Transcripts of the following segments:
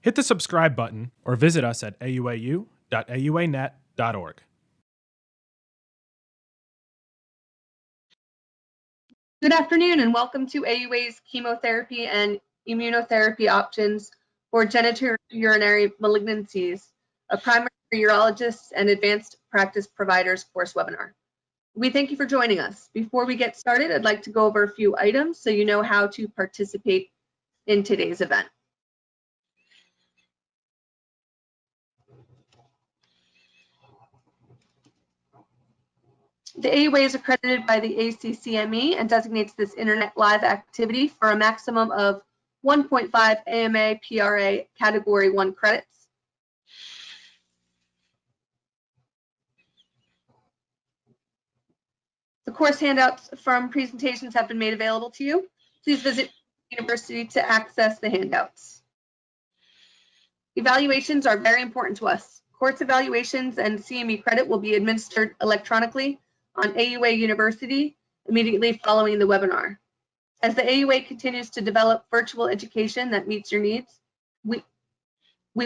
Hit the subscribe button or visit us at auau.auanet.org. Good afternoon and welcome to AUA's Chemotherapy and Immunotherapy Options for Genitourinary Malignancies, a primary urologists and advanced practice providers course webinar. We thank you for joining us. Before we get started, I'd like to go over a few items so you know how to participate in today's event. The AUA is accredited by the ACCME and designates this internet live activity for a maximum of 1.5 AMA PRA Category 1 credits. The course handouts from presentations have been made available to you. Please visit the university to access the handouts. Evaluations are very important to us. Course evaluations and CME credit will be administered electronically on AUA University immediately following the webinar. As the AUA continues to develop virtual education that meets your needs, we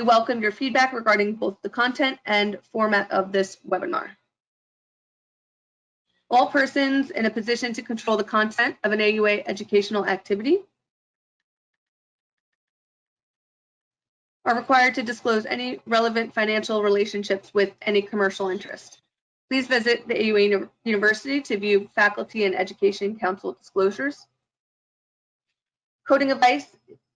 welcome your feedback regarding both the content and format of this webinar. All persons in a position to control the content of an AUA educational activity are required to disclose any relevant financial relationships with any commercial interest. Please visit the AUA University to view Faculty and Education Council disclosures. Coding advice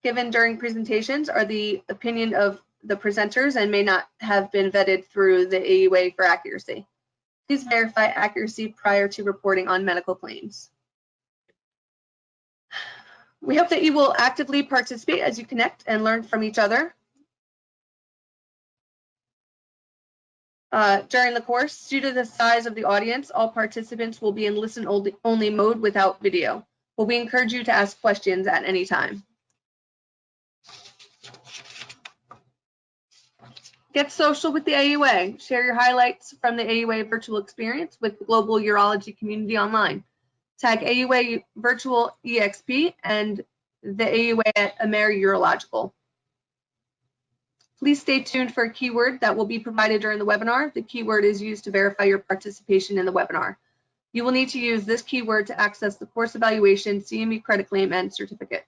given during presentations are the opinion of the presenters and may not have been vetted through the AUA for accuracy. Please verify accuracy prior to reporting on medical claims. We hope that you will actively participate as you connect and learn from each other. During the course, due to the size of the audience, all participants will be in listen-only mode without video, but we encourage you to ask questions at any time. Get social with the AUA. Share your highlights from the AUA virtual experience with the global urology community online. Tag AUA Virtual EXP and the AUA at Amer Urological. Please stay tuned for a keyword that will be provided during the webinar. The keyword is used to verify your participation in the webinar. You will need to use this keyword to access the course evaluation, CME credit claim, and certificate.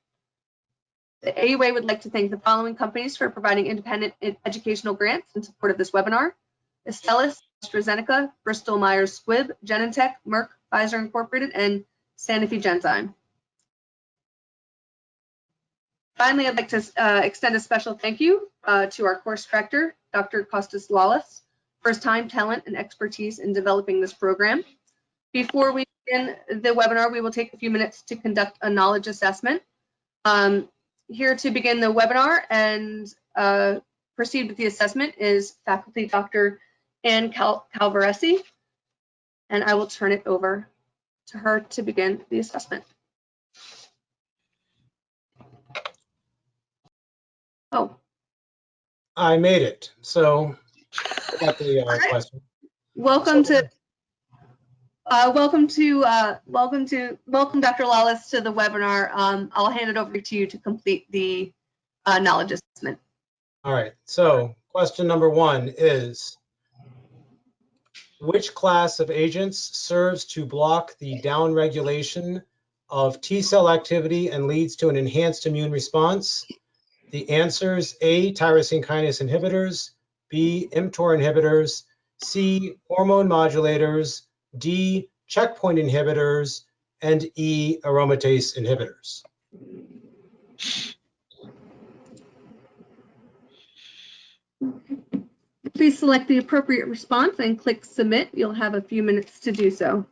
The AUA would like to thank the following companies for providing independent educational grants in support of this webinar: Astellas, AstraZeneca, Bristol Myers Squibb, Genentech, Merck, Pfizer Incorporated, and Sanofi Genzyme. Finally, I'd like to extend a special thank you to our course director, Dr. Kostas Lalas, for his time, talent, and expertise in developing this program. Before we begin the webinar, we will take a few minutes to conduct a knowledge assessment. Here to begin the webinar and proceed with the assessment is faculty Dr. Ann Calvaresi, and I will turn it over to her to begin the assessment. Oh, I made it. So I got the right. question. Welcome Dr. Lawless to the webinar. I'll hand it over to you to complete the knowledge assessment. All right. So question number one is, which class of agents serves to block the downregulation of T cell activity and leads to an enhanced immune response? The answers: A, tyrosine kinase inhibitors, B, mTOR inhibitors, C, hormone modulators, D, checkpoint inhibitors, and E, aromatase inhibitors. Please select the appropriate response and click submit. You'll have a few minutes to do so.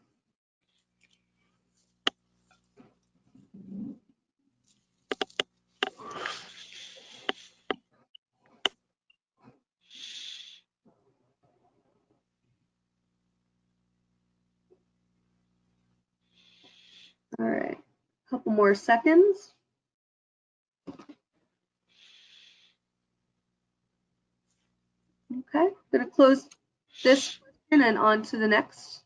All right, a couple more seconds. Okay, I'm going to close this question and on to the next.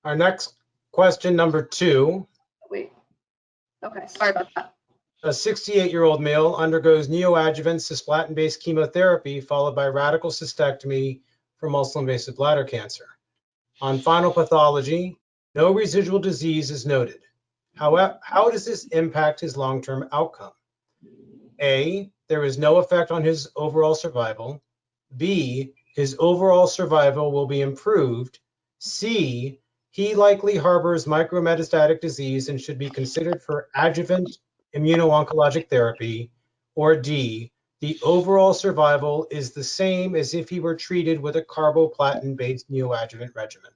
Our next Question number 2. Wait. Okay, sorry about that. A 68-year-old male undergoes neoadjuvant cisplatin-based chemotherapy followed by radical cystectomy for muscle-invasive bladder cancer. On final pathology, no residual disease is noted. However, how does this impact his long-term outcome? A, there is no effect on his overall survival. B, his overall survival will be improved. C, he likely harbors micrometastatic disease and should be considered for adjuvant immuno-oncologic therapy. Or D, the overall survival is the same as if he were treated with a carboplatin-based neoadjuvant regimen.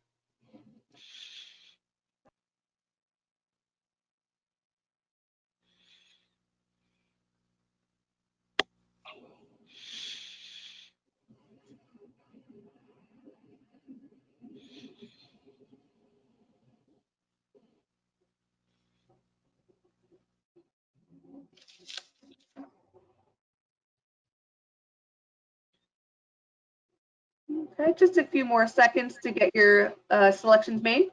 Okay, just a few more seconds to get your selections made.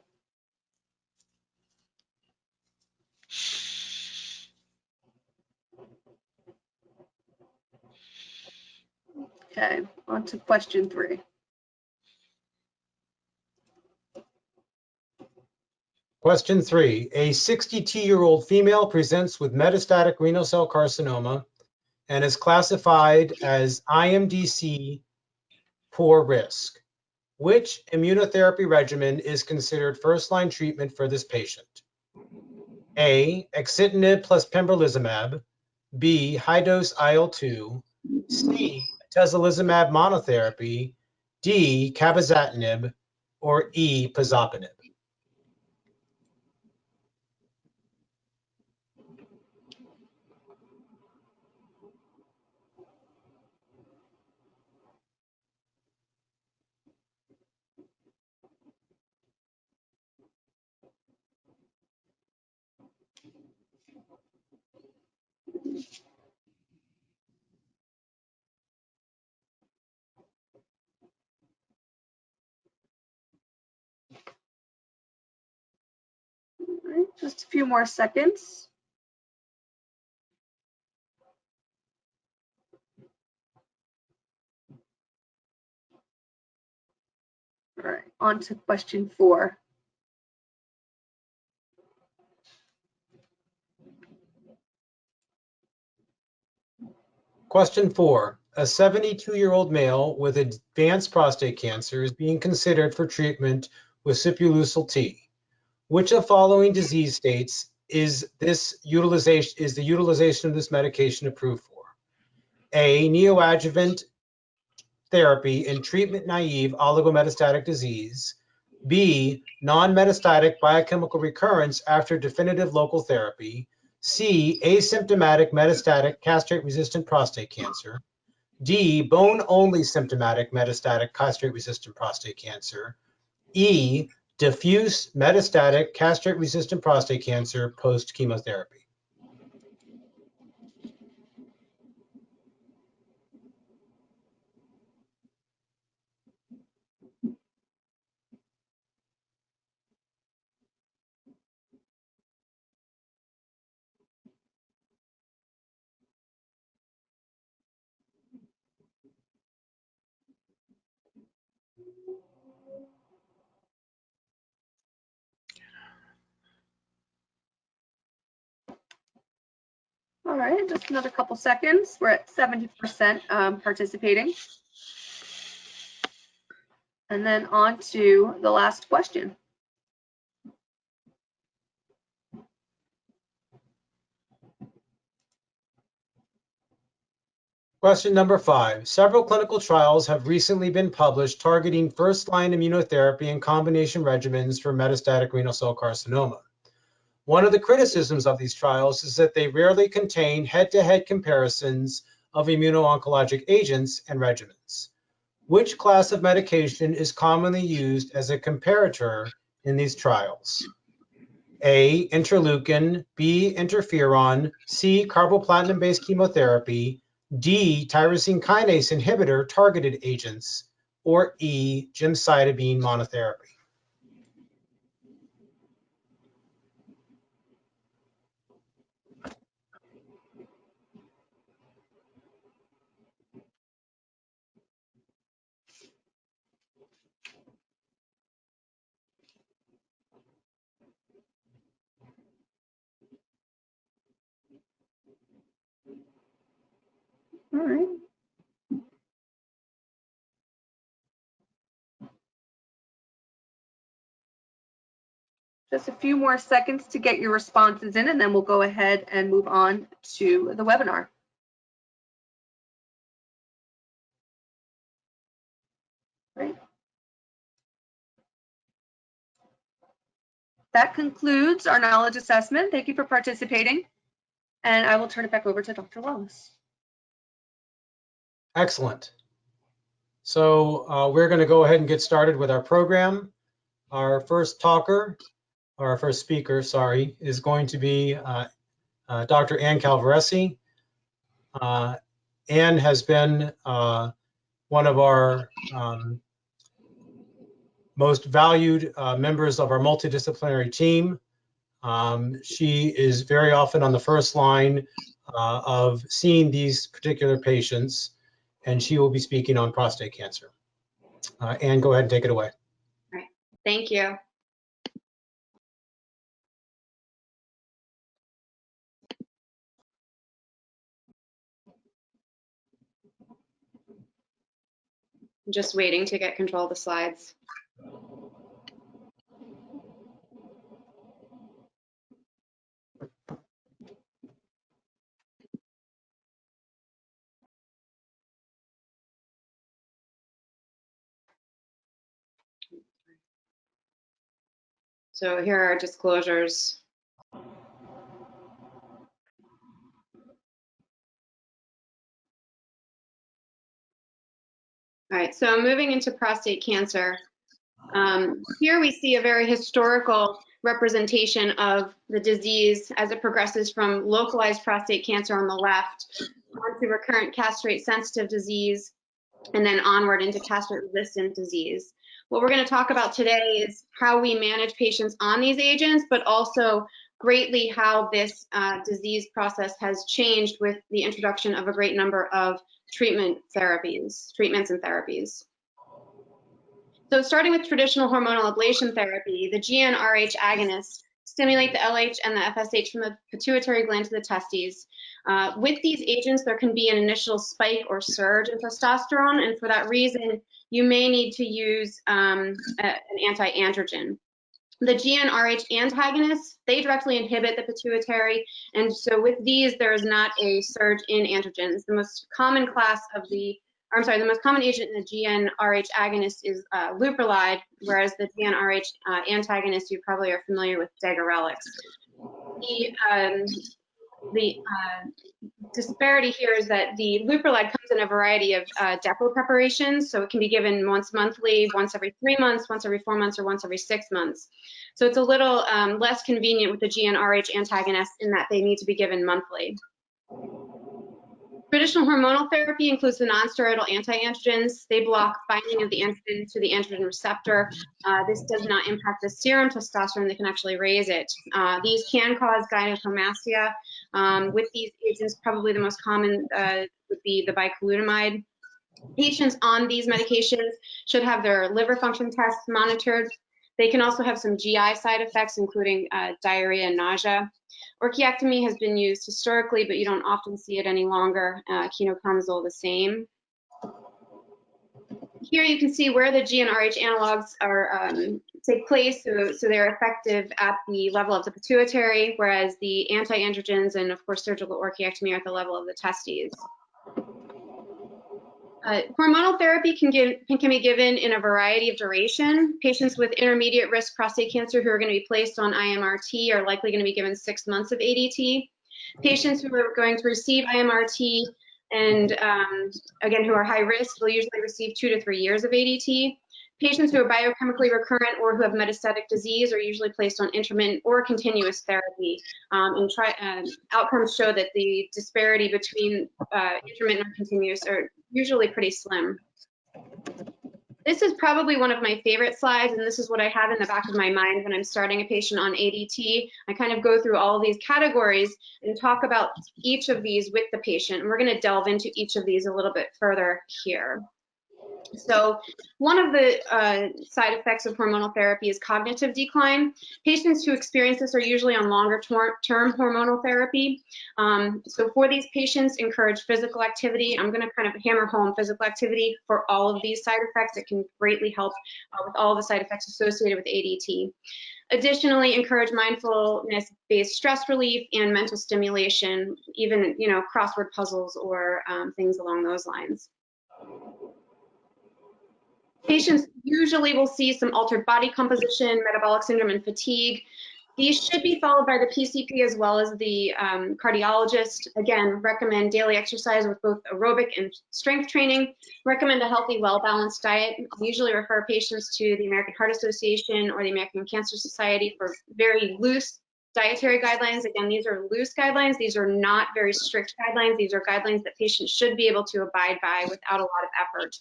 Okay, on to question 3. Question 3, a 62-year-old female presents with metastatic renal cell carcinoma and is classified as IMDC poor risk. Which immunotherapy regimen is considered first-line treatment for this patient? A, axitinib plus pembrolizumab. B, high-dose IL-2. C, atezolizumab monotherapy. D, cabozantinib. Or E, pazopanib. All right, just a few more seconds. All right, on to question 4. Question 4, a 72-year-old male with advanced prostate cancer is being considered for treatment with sipuleucel T. Which of following disease states is the utilization of this medication approved for? A, neoadjuvant therapy in treatment-naive oligometastatic disease. B, non-metastatic biochemical recurrence after definitive local therapy. C, asymptomatic metastatic castrate-resistant prostate cancer. D, bone-only symptomatic metastatic castrate-resistant prostate cancer. E, diffuse metastatic castrate-resistant prostate cancer post-chemotherapy. All right, just another couple seconds. We're at 70% participating. And then on to the last question. Question number 5. Several clinical trials have recently been published targeting first-line immunotherapy and combination regimens for metastatic renal cell carcinoma. One of the criticisms of these trials is that they rarely contain head-to-head comparisons of immuno-oncologic agents and regimens. Which class of medication is commonly used as a comparator in these trials? A, interleukin. B, interferon. C, carboplatin-based chemotherapy. D, tyrosine kinase inhibitor targeted agents. Or E, gemcitabine monotherapy. All right. Just a few more seconds to get your responses in, and then we'll go ahead and move on to the webinar. Right. That concludes our knowledge assessment. Thank you for participating. And I will turn it back over to Dr. Wallace. Excellent. So we're going to go ahead and get started with our program. Our first talker, or our first speaker, sorry, is going to be Dr. Ann Calvaresi. Ann has been one of our most valued members of our multidisciplinary team. She is very often on the first line of seeing these particular patients, and she will be speaking on prostate cancer. Ann, go ahead and take it away. All right. Thank you. I'm just waiting to get control of the slides. So here are our disclosures. All right, so moving into prostate cancer. Here we see a very historical representation of the disease as it progresses from localized prostate cancer on the left onto recurrent castrate-sensitive disease, and then onward into castrate-resistant disease. What we're going to talk about today is how we manage patients on these agents, but also greatly how this disease process has changed with the introduction of a great number of treatments and therapies. So starting with traditional hormonal ablation therapy, the GnRH agonists stimulate the LH and the FSH from the pituitary gland to the testes. With these agents, there can be an initial spike or surge in testosterone, and for that reason, you may need to use an anti-androgen. The GnRH antagonists, they directly inhibit the pituitary, and so with these, there is not a surge in androgens. The most common the most common agent in the GnRH agonist is leuprolide, whereas the GnRH antagonist, you probably are familiar with degarelix. The disparity here is that the leuprolide comes in a variety of depot preparations, so it can be given once monthly, once every 3 months, once every 4 months, or once every 6 months. So it's a little less convenient with the GnRH antagonists in that they need to be given monthly. Traditional hormonal therapy includes the nonsteroidal anti-androgens. They block binding of the androgen to the androgen receptor. This does not impact the serum testosterone. They can actually raise it. These can cause gynecomastia. With these agents, probably the most common would be the bicalutamide. Patients on these medications should have their liver function tests monitored. They can also have some GI side effects, including diarrhea and nausea. Orchiectomy has been used historically, but you don't often see it any longer. Ketoconazole the same. Here you can see where the GnRH analogs are take place, so they're effective at the level of the pituitary, whereas the anti-androgens and of course surgical orchiectomy are at the level of the testes. Hormonal therapy can be given in a variety of duration. Patients with intermediate risk prostate cancer who are going to be placed on IMRT are likely going to be given 6 months of ADT. Patients who are going to receive IMRT and again, who are high risk will usually receive 2 to 3 years of ADT. Patients who are biochemically recurrent or who have metastatic disease are usually placed on intermittent or continuous therapy. Outcomes show that the disparity between intermittent and continuous are usually pretty slim. This is probably one of my favorite slides, and this is what I have in the back of my mind when I'm starting a patient on ADT. I kind of go through all of these categories and talk about each of these with the patient, and we're going to delve into each of these a little bit further here. So one of the side effects of hormonal therapy is cognitive decline. Patients who experience this are usually on longer term hormonal therapy. So for these patients, encourage physical activity. I'm going to kind of hammer home physical activity for all of these side effects. It can greatly help with all the side effects associated with ADT. Additionally, encourage mindfulness-based stress relief and mental stimulation, even, you know, crossword puzzles or things along those lines. Patients usually will see some altered body composition, metabolic syndrome, and fatigue. These should be followed by the PCP as well as the cardiologist. Again, recommend daily exercise with both aerobic and strength training. Recommend a healthy, well-balanced diet. I'll usually refer patients to the American Heart Association or the American Cancer Society for very loose dietary guidelines. Again, these are loose guidelines. These are not very strict guidelines. These are guidelines that patients should be able to abide by without a lot of effort.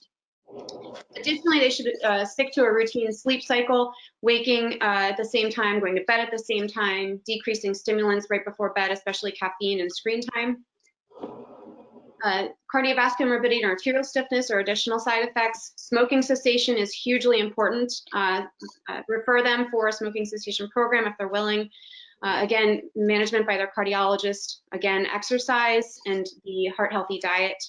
Additionally, they should stick to a routine sleep cycle, waking at the same time, going to bed at the same time, decreasing stimulants right before bed, especially caffeine and screen time. Cardiovascular morbidity and arterial stiffness are additional side effects. Smoking cessation is hugely important. Refer them for a smoking cessation program if they're willing. Again, management by their cardiologist. Again, exercise and the heart-healthy diet.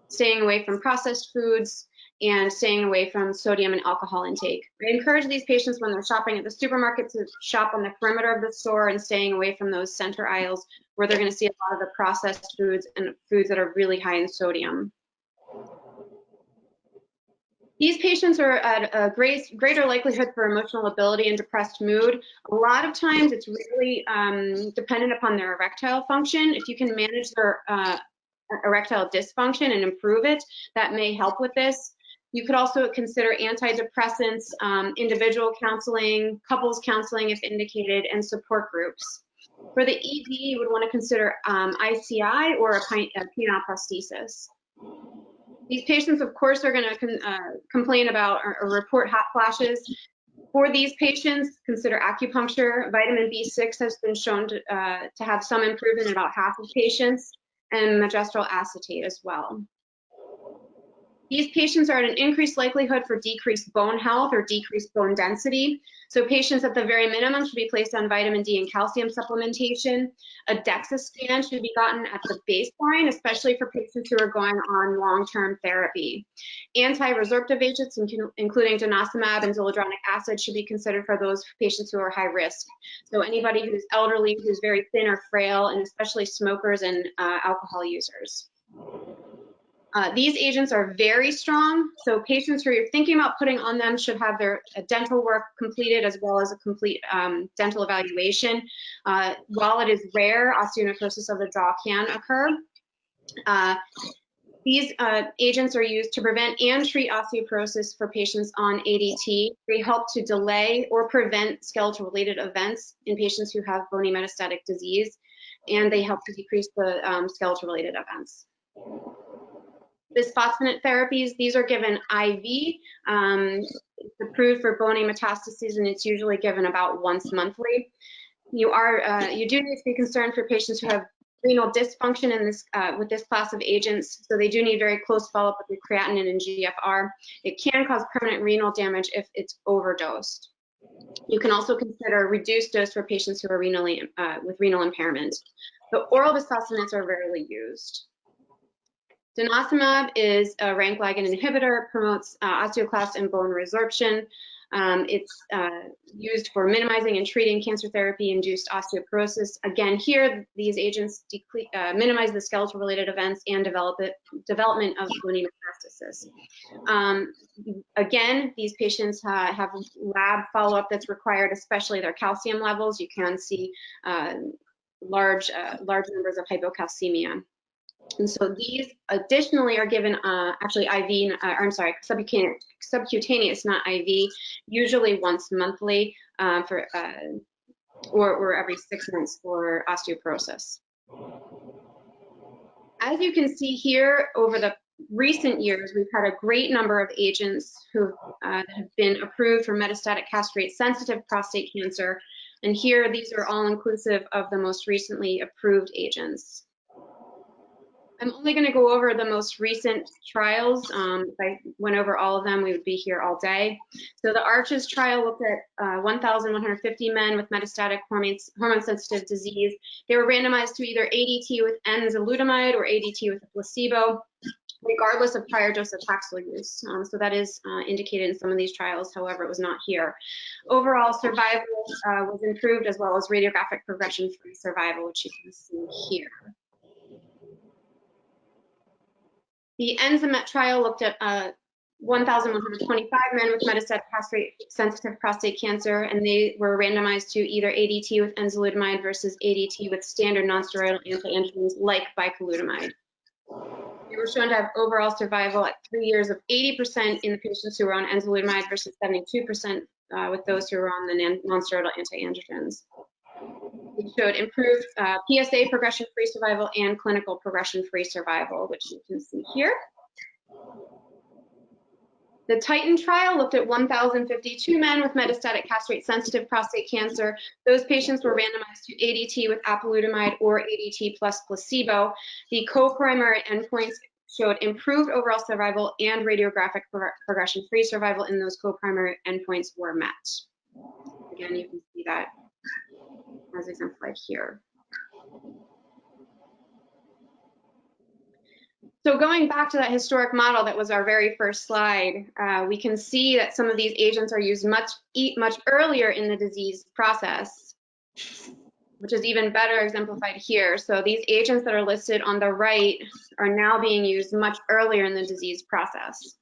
Staying away from processed foods, and staying away from sodium and alcohol intake. I encourage these patients when they're shopping at the supermarket to shop on the perimeter of the store and staying away from those center aisles where they're going to see a lot of the processed foods and foods that are really high in sodium. These patients are at a greater likelihood for emotional lability and depressed mood. A lot of times it's really dependent upon their erectile function. If you can manage their erectile dysfunction and improve it, that may help with this. You could also consider antidepressants, individual counseling, couples counseling if indicated, and support groups. For the ED, you would want to consider ICI or a penile prosthesis. These patients, of course, are going to complain about or report hot flashes. For these patients, consider acupuncture. Vitamin B6 has been shown to have some improvement in about half of patients, and magistral acetate as well. These patients are at an increased likelihood for decreased bone health or decreased bone density. So patients at the very minimum should be placed on vitamin D and calcium supplementation. A DEXA scan should be gotten at the baseline, especially for patients who are going on long-term therapy. Anti-resorptive agents, including denosumab and zoledronic acid, should be considered for those patients who are high risk. So anybody who's elderly, who's very thin or frail, and especially smokers and alcohol users. These agents are very strong, so patients who are thinking about putting on them should have their dental work completed as well as a complete dental evaluation. While it is rare, osteonecrosis of the jaw can occur. These agents are used to prevent and treat osteoporosis for patients on ADT. They help to delay or prevent skeletal-related events in patients who have bony metastatic disease, and they help to decrease the skeletal-related events. Bisphosphonate therapies, these are given IV. It's approved for bony metastases, and it's usually given about once monthly. You do need to be concerned for patients who have renal dysfunction in this with this class of agents, so they do need very close follow-up with the creatinine and GFR. It can cause permanent renal damage if it's overdosed. You can also consider reduced dose for patients who are with renal impairment. The oral bisphosphonates are rarely used. Denosumab is a rank ligand inhibitor, promotes osteoclast and bone resorption. It's used for minimizing and treating cancer therapy-induced osteoporosis. Again, here, these agents minimize the skeletal-related events and development of bony metastasis. Again, these patients have lab follow-up that's required, especially their calcium levels. You can see large numbers of hypocalcemia. And so these additionally are given actually IV, subcutaneous, not IV, usually once monthly or every 6 months for osteoporosis. As you can see here, over the recent years, we've had a great number of agents who have been approved for metastatic castrate-sensitive prostate cancer. And here, these are all inclusive of the most recently approved agents. I'm only going to go over the most recent trials. If I went over all of them, we would be here all day. So the ARCHES trial looked at 1,150 men with metastatic hormone-sensitive disease. They were randomized to either ADT with enzalutamide or ADT with a placebo, regardless of prior docetaxel use. So that is indicated in some of these trials, however, it was not here. Overall survival was improved, as well as radiographic progression-free survival, which you can see here. The ENZAMET trial looked at 1,125 men with metastatic castrate-sensitive prostate cancer, and they were randomized to either ADT with enzalutamide versus ADT with standard nonsteroidal anti-androgens like bicalutamide. They were shown to have overall survival at 3 years of 80% in the patients who were on enzalutamide versus 72% with those who were on the nonsteroidal anti-androgens. They showed improved PSA progression-free survival and clinical progression-free survival, which you can see here. The TITAN trial looked at 1,052 men with metastatic castrate-sensitive prostate cancer. Those patients were randomized to ADT with apalutamide or ADT plus placebo. The co-primary endpoints showed improved overall survival and radiographic progression-free survival, and those co-primary endpoints were met. Again, you can see that as exemplified here. So going back to that historic model that was our very first slide, we can see that some of these agents are used much earlier in the disease process, which is even better exemplified here. So these agents that are listed on the right are now being used much earlier in the disease process.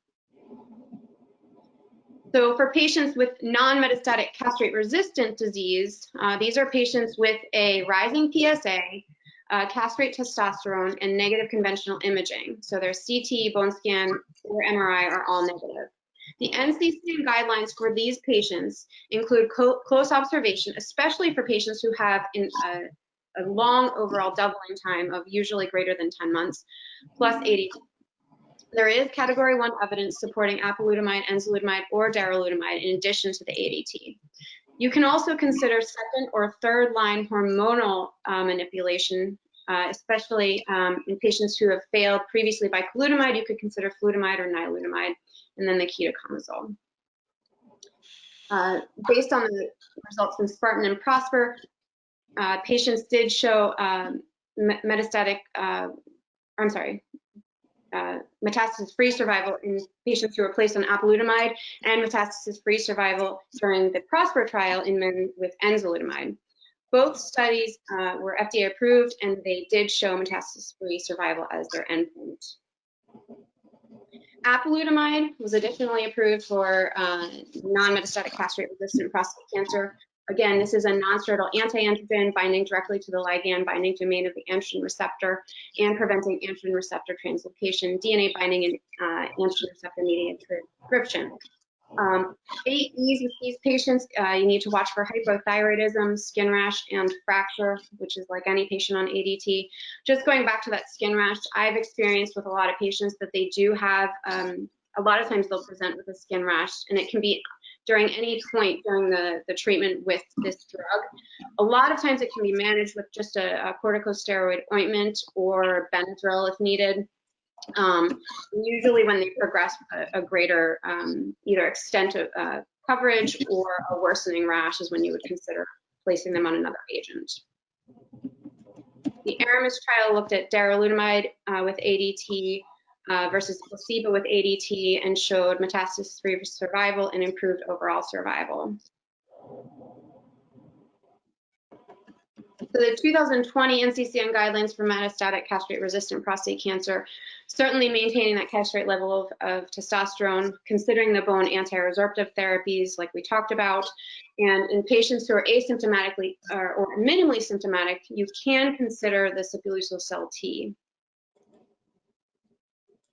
So for patients with non-metastatic castrate-resistant disease, these are patients with a rising PSA, castrate testosterone, and negative conventional imaging. So their CT, bone scan, or MRI are all negative. The NCCN guidelines for these patients include close observation, especially for patients who have a long overall doubling time of usually greater than 10 months, plus ADT. There is category 1 evidence supporting apalutamide, enzalutamide, or darolutamide in addition to the ADT. You can also consider second or third line hormonal manipulation, especially in patients who have failed previously bicalutamide. You could consider flutamide or nilutamide, and then the ketoconazole. Based on the results from Spartan and Prosper, patients did show metastasis-free survival in patients who were placed on apalutamide, and metastasis-free survival during the Prosper trial in men with enzalutamide. Both studies were FDA approved, and they did show metastasis-free survival as their endpoint. Apalutamide was additionally approved for non-metastatic castrate-resistant prostate cancer. Again, this is a non-steroidal anti-androgen binding directly to the ligand binding domain of the androgen receptor and preventing androgen receptor translocation, DNA binding, and androgen receptor-mediated transcription. AEs with these patients, you need to watch for hypothyroidism, skin rash, and fracture, which is like any patient on ADT. Just going back to that skin rash, I've experienced with a lot of patients that they do have, a lot of times they'll present with a skin rash, and it can be during any point during the treatment with this drug. A lot of times it can be managed with just a corticosteroid ointment or Benadryl if needed. Usually when they progress a greater either extent of coverage or a worsening rash is when you would consider placing them on another agent. The ARAMIS trial looked at darolutamide with ADT versus placebo with ADT and showed metastasis-free survival and improved overall survival. So the 2020 NCCN guidelines for metastatic castrate-resistant prostate cancer, certainly maintaining that castrate level of testosterone, considering the bone anti-resorptive therapies like we talked about, and in patients who are asymptomatically or minimally symptomatic, you can consider the Sipuleucel cell T.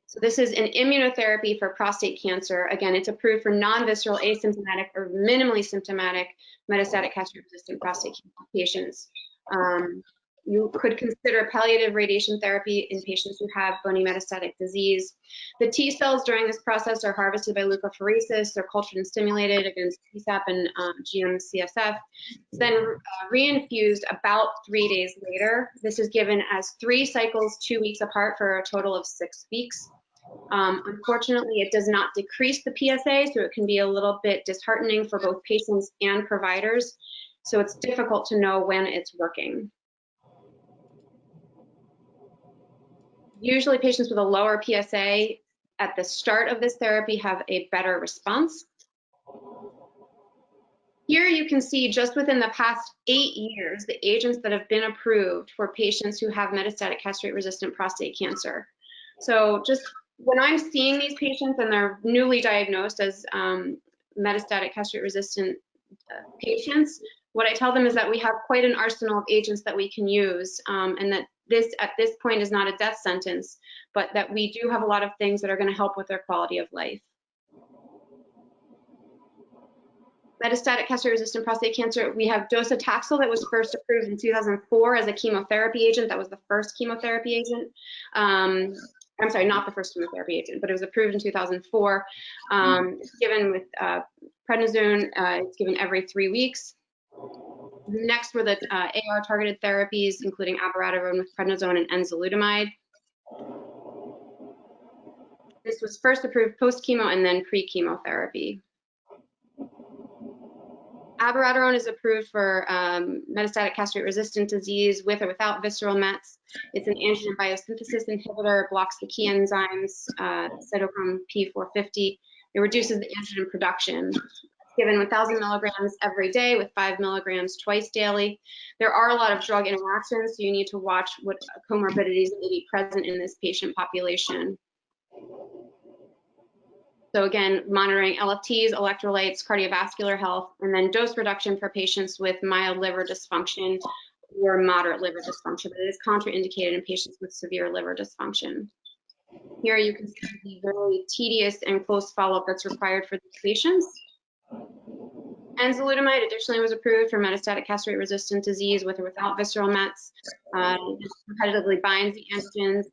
So this is an immunotherapy for prostate cancer. Again, it's approved for non-visceral, asymptomatic, or minimally symptomatic metastatic castrate-resistant prostate cancer patients. You could consider palliative radiation therapy in patients who have bony metastatic disease. The T cells during this process are harvested by leukapheresis. They're cultured and stimulated against PSAP and GM-CSF. It's then reinfused about 3 days later. This is given as 3 cycles, 2 weeks apart for a total of 6 weeks. Unfortunately, it does not decrease the PSA, so it can be a little bit disheartening for both patients and providers. So it's difficult to know when it's working. Usually patients with a lower PSA at the start of this therapy have a better response. Here you can see just within the past 8 years, the agents that have been approved for patients who have metastatic castrate-resistant prostate cancer. So just when I'm seeing these patients and they're newly diagnosed as metastatic castrate-resistant patients, what I tell them is that we have quite an arsenal of agents that we can use, and that this at this point is not a death sentence, but that we do have a lot of things that are going to help with their quality of life. Metastatic castrate-resistant prostate cancer, we have docetaxel that was first approved in 2004 as a chemotherapy agent. That was the first chemotherapy agent. I'm sorry, not the first chemotherapy agent, but it was approved in 2004. It's given with prednisone. It's given every 3 weeks. Next were the AR-targeted therapies, including abiraterone with prednisone and enzalutamide. This was first approved post-chemo and then pre-chemotherapy. Abiraterone is approved for metastatic castrate-resistant disease with or without visceral mets. It's an androgen biosynthesis inhibitor, blocks the key enzymes, cytochrome P450. It reduces the androgen production. Given 1,000 milligrams every day with 5 milligrams twice daily. There are a lot of drug interactions, so you need to watch what comorbidities may be present in this patient population. So again, monitoring LFTs, electrolytes, cardiovascular health, and then dose reduction for patients with mild liver dysfunction or moderate liver dysfunction, but it is contraindicated in patients with severe liver dysfunction. Here you can see the very tedious and close follow-up that's required for these patients. Enzalutamide additionally was approved for metastatic castrate-resistant disease with or without visceral mets. It competitively binds the androgens.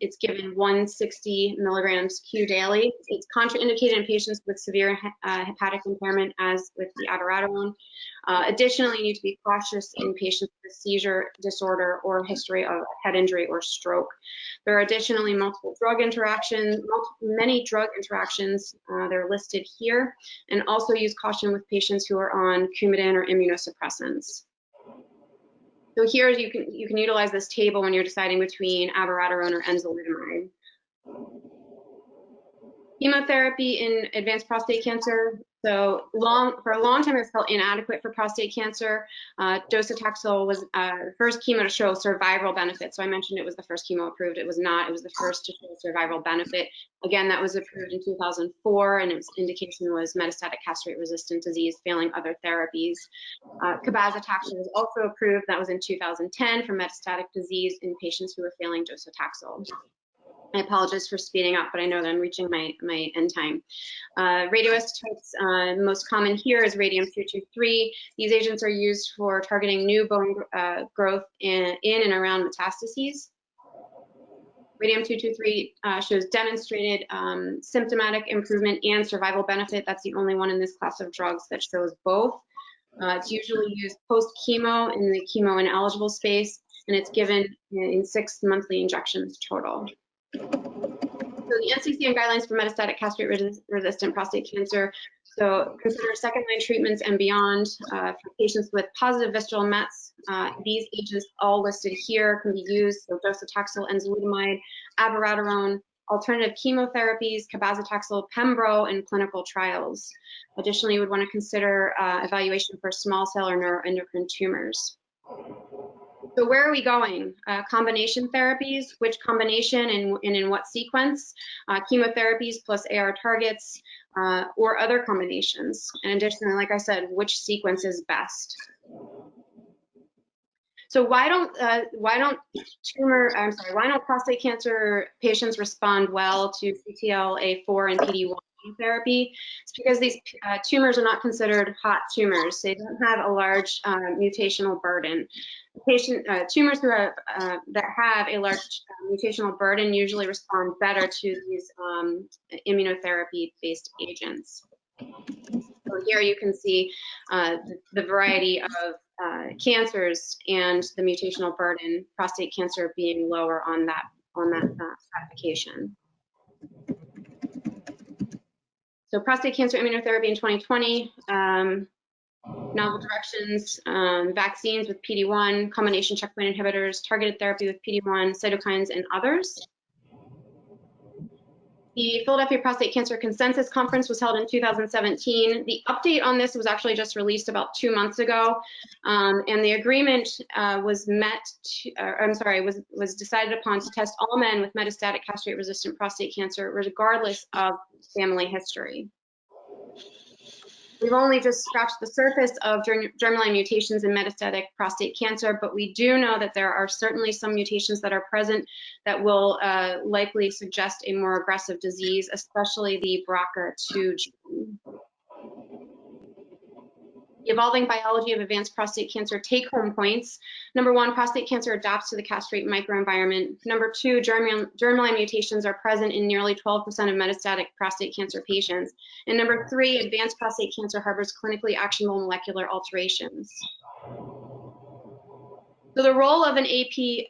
It's given 160 milligrams q daily. It's contraindicated in patients with severe hepatic impairment, as with the abiraterone. Additionally, you need to be cautious in patients with seizure disorder or history of head injury or stroke. There are additionally multiple drug interactions, many drug interactions. They're listed here, and also use caution with patients who are on Coumadin or immunosuppressants. So here you can utilize this table when you're deciding between abiraterone or enzalutamide. Chemotherapy in advanced prostate cancer. So for a long time, it was felt inadequate for prostate cancer. Docetaxel was the first chemo to show survival benefit. So I mentioned it was the first chemo approved. It was not. It was the first to show survival benefit. Again, that was approved in 2004, and its indication was metastatic castrate-resistant disease failing other therapies. Cabazitaxel was also approved. That was in 2010 for metastatic disease in patients who were failing docetaxel. I apologize for speeding up, but I know that I'm reaching my end time. Radioisotopes, most common here is radium-223. These agents are used for targeting new bone growth in and around metastases. Radium-223 shows demonstrated symptomatic improvement and survival benefit. That's the only one in this class of drugs that shows both. It's usually used post-chemo in the chemo-ineligible space, and it's given in 6 monthly injections total. So the NCCN guidelines for metastatic castrate-resistant prostate cancer. So consider second-line treatments and beyond for patients with positive visceral mets. These agents all listed here can be used. So docetaxel, enzalutamide, abiraterone, alternative chemotherapies, cabazitaxel, pembro, and clinical trials. Additionally, you would want to consider evaluation for small cell or neuroendocrine tumors. So where are we going? Combination therapies, which combination and in what sequence? Chemotherapies plus AR targets or other combinations. And additionally, like I said, which sequence is best? So why don't prostate cancer patients respond well to CTLA-4 and PD-1 therapy? It's because these tumors are not considered hot tumors. They don't have a large mutational burden. tumors who have that have a large mutational burden usually respond better to these immunotherapy-based agents. So here you can see the variety of cancers and the mutational burden, prostate cancer being lower on that stratification. So prostate cancer immunotherapy in 2020, novel directions, vaccines with PD-1, combination checkpoint inhibitors, targeted therapy with PD-1, cytokines, and others. The Philadelphia Prostate Cancer Consensus Conference was held in 2017. The update on this was actually just released about 2 months ago, and the agreement was decided upon to test all men with metastatic castrate-resistant prostate cancer, regardless of family history. We've only just scratched the surface of germline mutations in metastatic prostate cancer, but we do know that there are certainly some mutations that are present that will likely suggest a more aggressive disease, especially the BRCA2 gene. The evolving biology of advanced prostate cancer take-home points. Number 1, prostate cancer adapts to the castrate microenvironment. Number 2, germline mutations are present in nearly 12% of metastatic prostate cancer patients. And number 3, advanced prostate cancer harbors clinically actionable molecular alterations. So the role of an AP,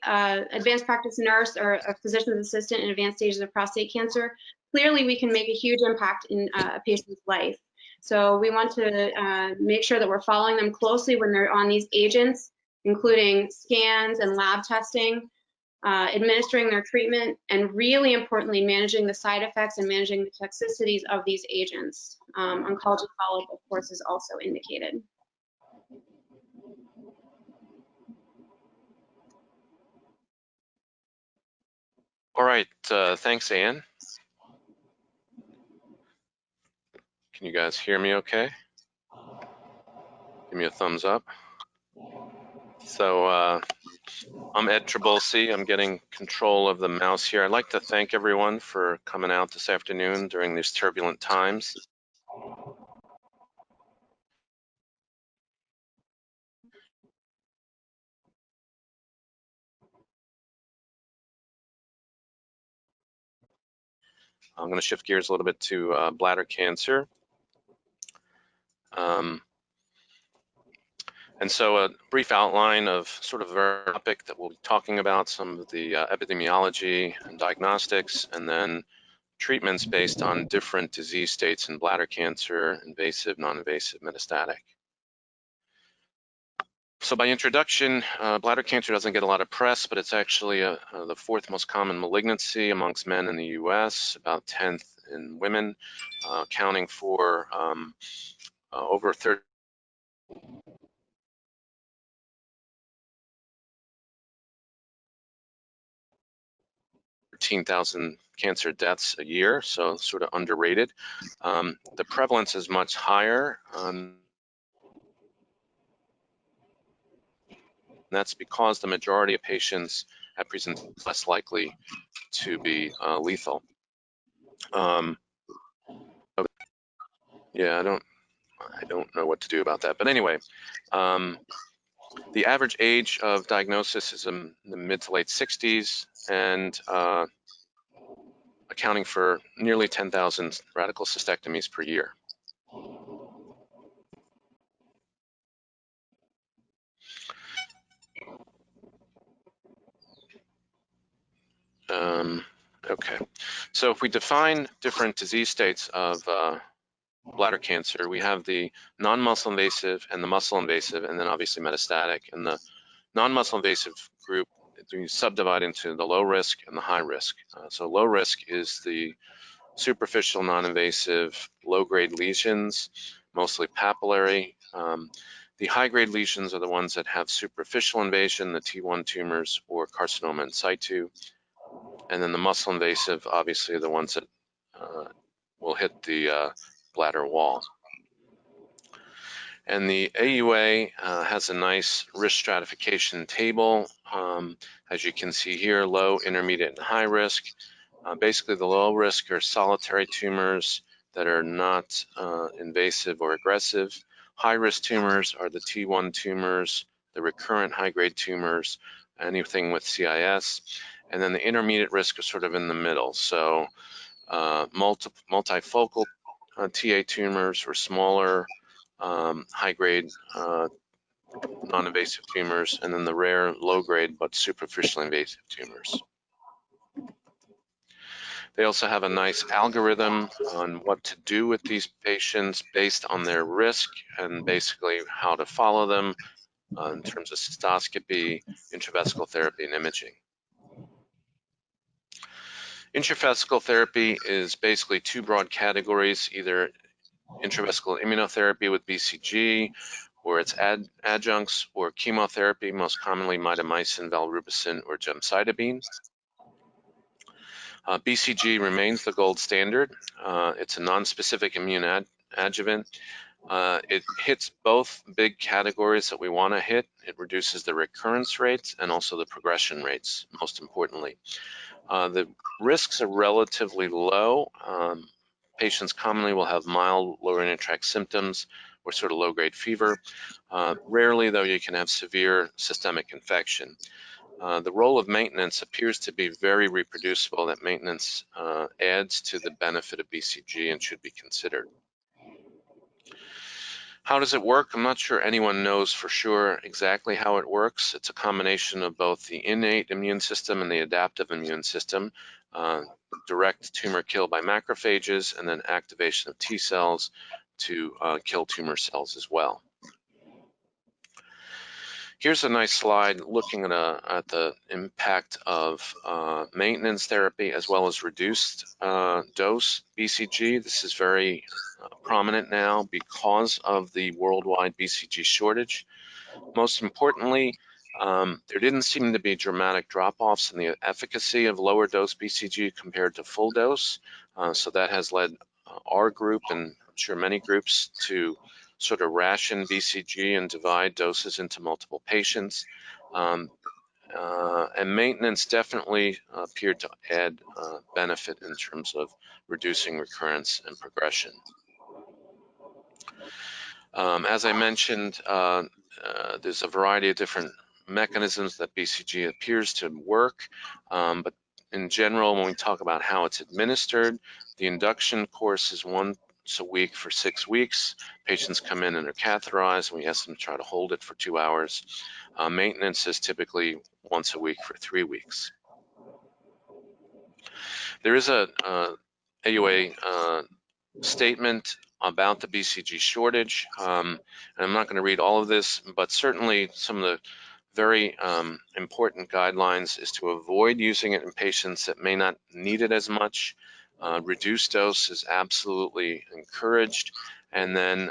advanced practice nurse or a physician's assistant in advanced stages of prostate cancer, clearly we can make a huge impact in a patient's life. So we want to make sure that we're following them closely when they're on these agents, including scans and lab testing, administering their treatment, and really importantly, managing the side effects and managing the toxicities of these agents. Oncology follow-up, of course, is also indicated. All right, thanks, Anne. Can you guys hear me okay? Give me a thumbs up. So I'm Ed Trabolsi. I'm getting control of the mouse here. I'd like to thank everyone for coming out this afternoon during these turbulent times. I'm going to shift gears a little bit to bladder cancer. And so a brief outline of sort of our topic that we'll be talking about, some of the epidemiology and diagnostics, and then treatments based on different disease states in bladder cancer, invasive, non-invasive, metastatic. So by introduction, bladder cancer doesn't get a lot of press, but it's actually the 4th most common malignancy amongst men in the US, about 10th in women, accounting for over 13,000 cancer deaths a year, so sort of underrated. The prevalence is much higher. That's because the majority of patients at present less likely to be lethal. Yeah, I don't know what to do about that. But anyway, the average age of diagnosis is in the mid to late 60s, and accounting for nearly 10,000 radical cystectomies per year. Okay, so if we define different disease states of bladder cancer, we have the non-muscle invasive and the muscle invasive, and then obviously metastatic. And the non-muscle invasive group, we subdivide into the low risk and the high risk. So low risk is the superficial non-invasive low-grade lesions, mostly papillary. The high-grade lesions are the ones that have superficial invasion, the T1 tumors or carcinoma in situ. And then the muscle invasive, obviously, are the ones that will hit the bladder wall. And the AUA has a nice risk stratification table. As you can see here, low, intermediate, and high risk. Basically, the low risk are solitary tumors that are not invasive or aggressive. High risk tumors are the T1 tumors the recurrent high-grade tumors, anything with CIS, and then the intermediate risk is sort of in the middle. So multifocal TA tumors or smaller high-grade non-invasive tumors, and then the rare low-grade but superficially invasive tumors. They also have a nice algorithm on what to do with these patients based on their risk and basically how to follow them in terms of cystoscopy, intravesical therapy, and imaging. Intravesical therapy is basically two broad categories, either intravesical immunotherapy with BCG, or its adjuncts, or chemotherapy, most commonly mitomycin, valrubicin, or gemcitabine. BCG remains the gold standard. It's a non-specific immune adjuvant. It hits both big categories that we want to hit. It reduces the recurrence rates and also the progression rates, most importantly. The risks are relatively low. Patients commonly will have mild lower urinary tract symptoms or sort of low-grade fever. Rarely, though, you can have severe systemic infection. The role of maintenance appears to be very reproducible, that maintenance adds to the benefit of BCG and should be considered. How does it work? I'm not sure anyone knows for sure exactly how it works. It's a combination of both the innate immune system and the adaptive immune system, direct tumor kill by macrophages, and then activation of T cells to kill tumor cells as well. Here's a nice slide looking at the impact of maintenance therapy as well as reduced dose BCG. This is very prominent now because of the worldwide BCG shortage. Most importantly, there didn't seem to be dramatic drop-offs in the efficacy of lower dose BCG compared to full dose. So that has led our group, and I'm sure many groups, to sort of ration BCG and divide doses into multiple patients. And maintenance definitely appeared to add benefit in terms of reducing recurrence and progression. As I mentioned, there's a variety of different mechanisms that BCG appears to work, but in general, when we talk about how it's administered, the induction course is once a week for 6 weeks. Patients come in and are catheterized, and we ask them to try to hold it for 2 hours. Maintenance is typically once a week for 3 weeks. There is a AUA statement about the BCG shortage, and I'm not going to read all of this, but certainly some of the very important guidelines is to avoid using it in patients that may not need it as much. Reduced dose is absolutely encouraged, and then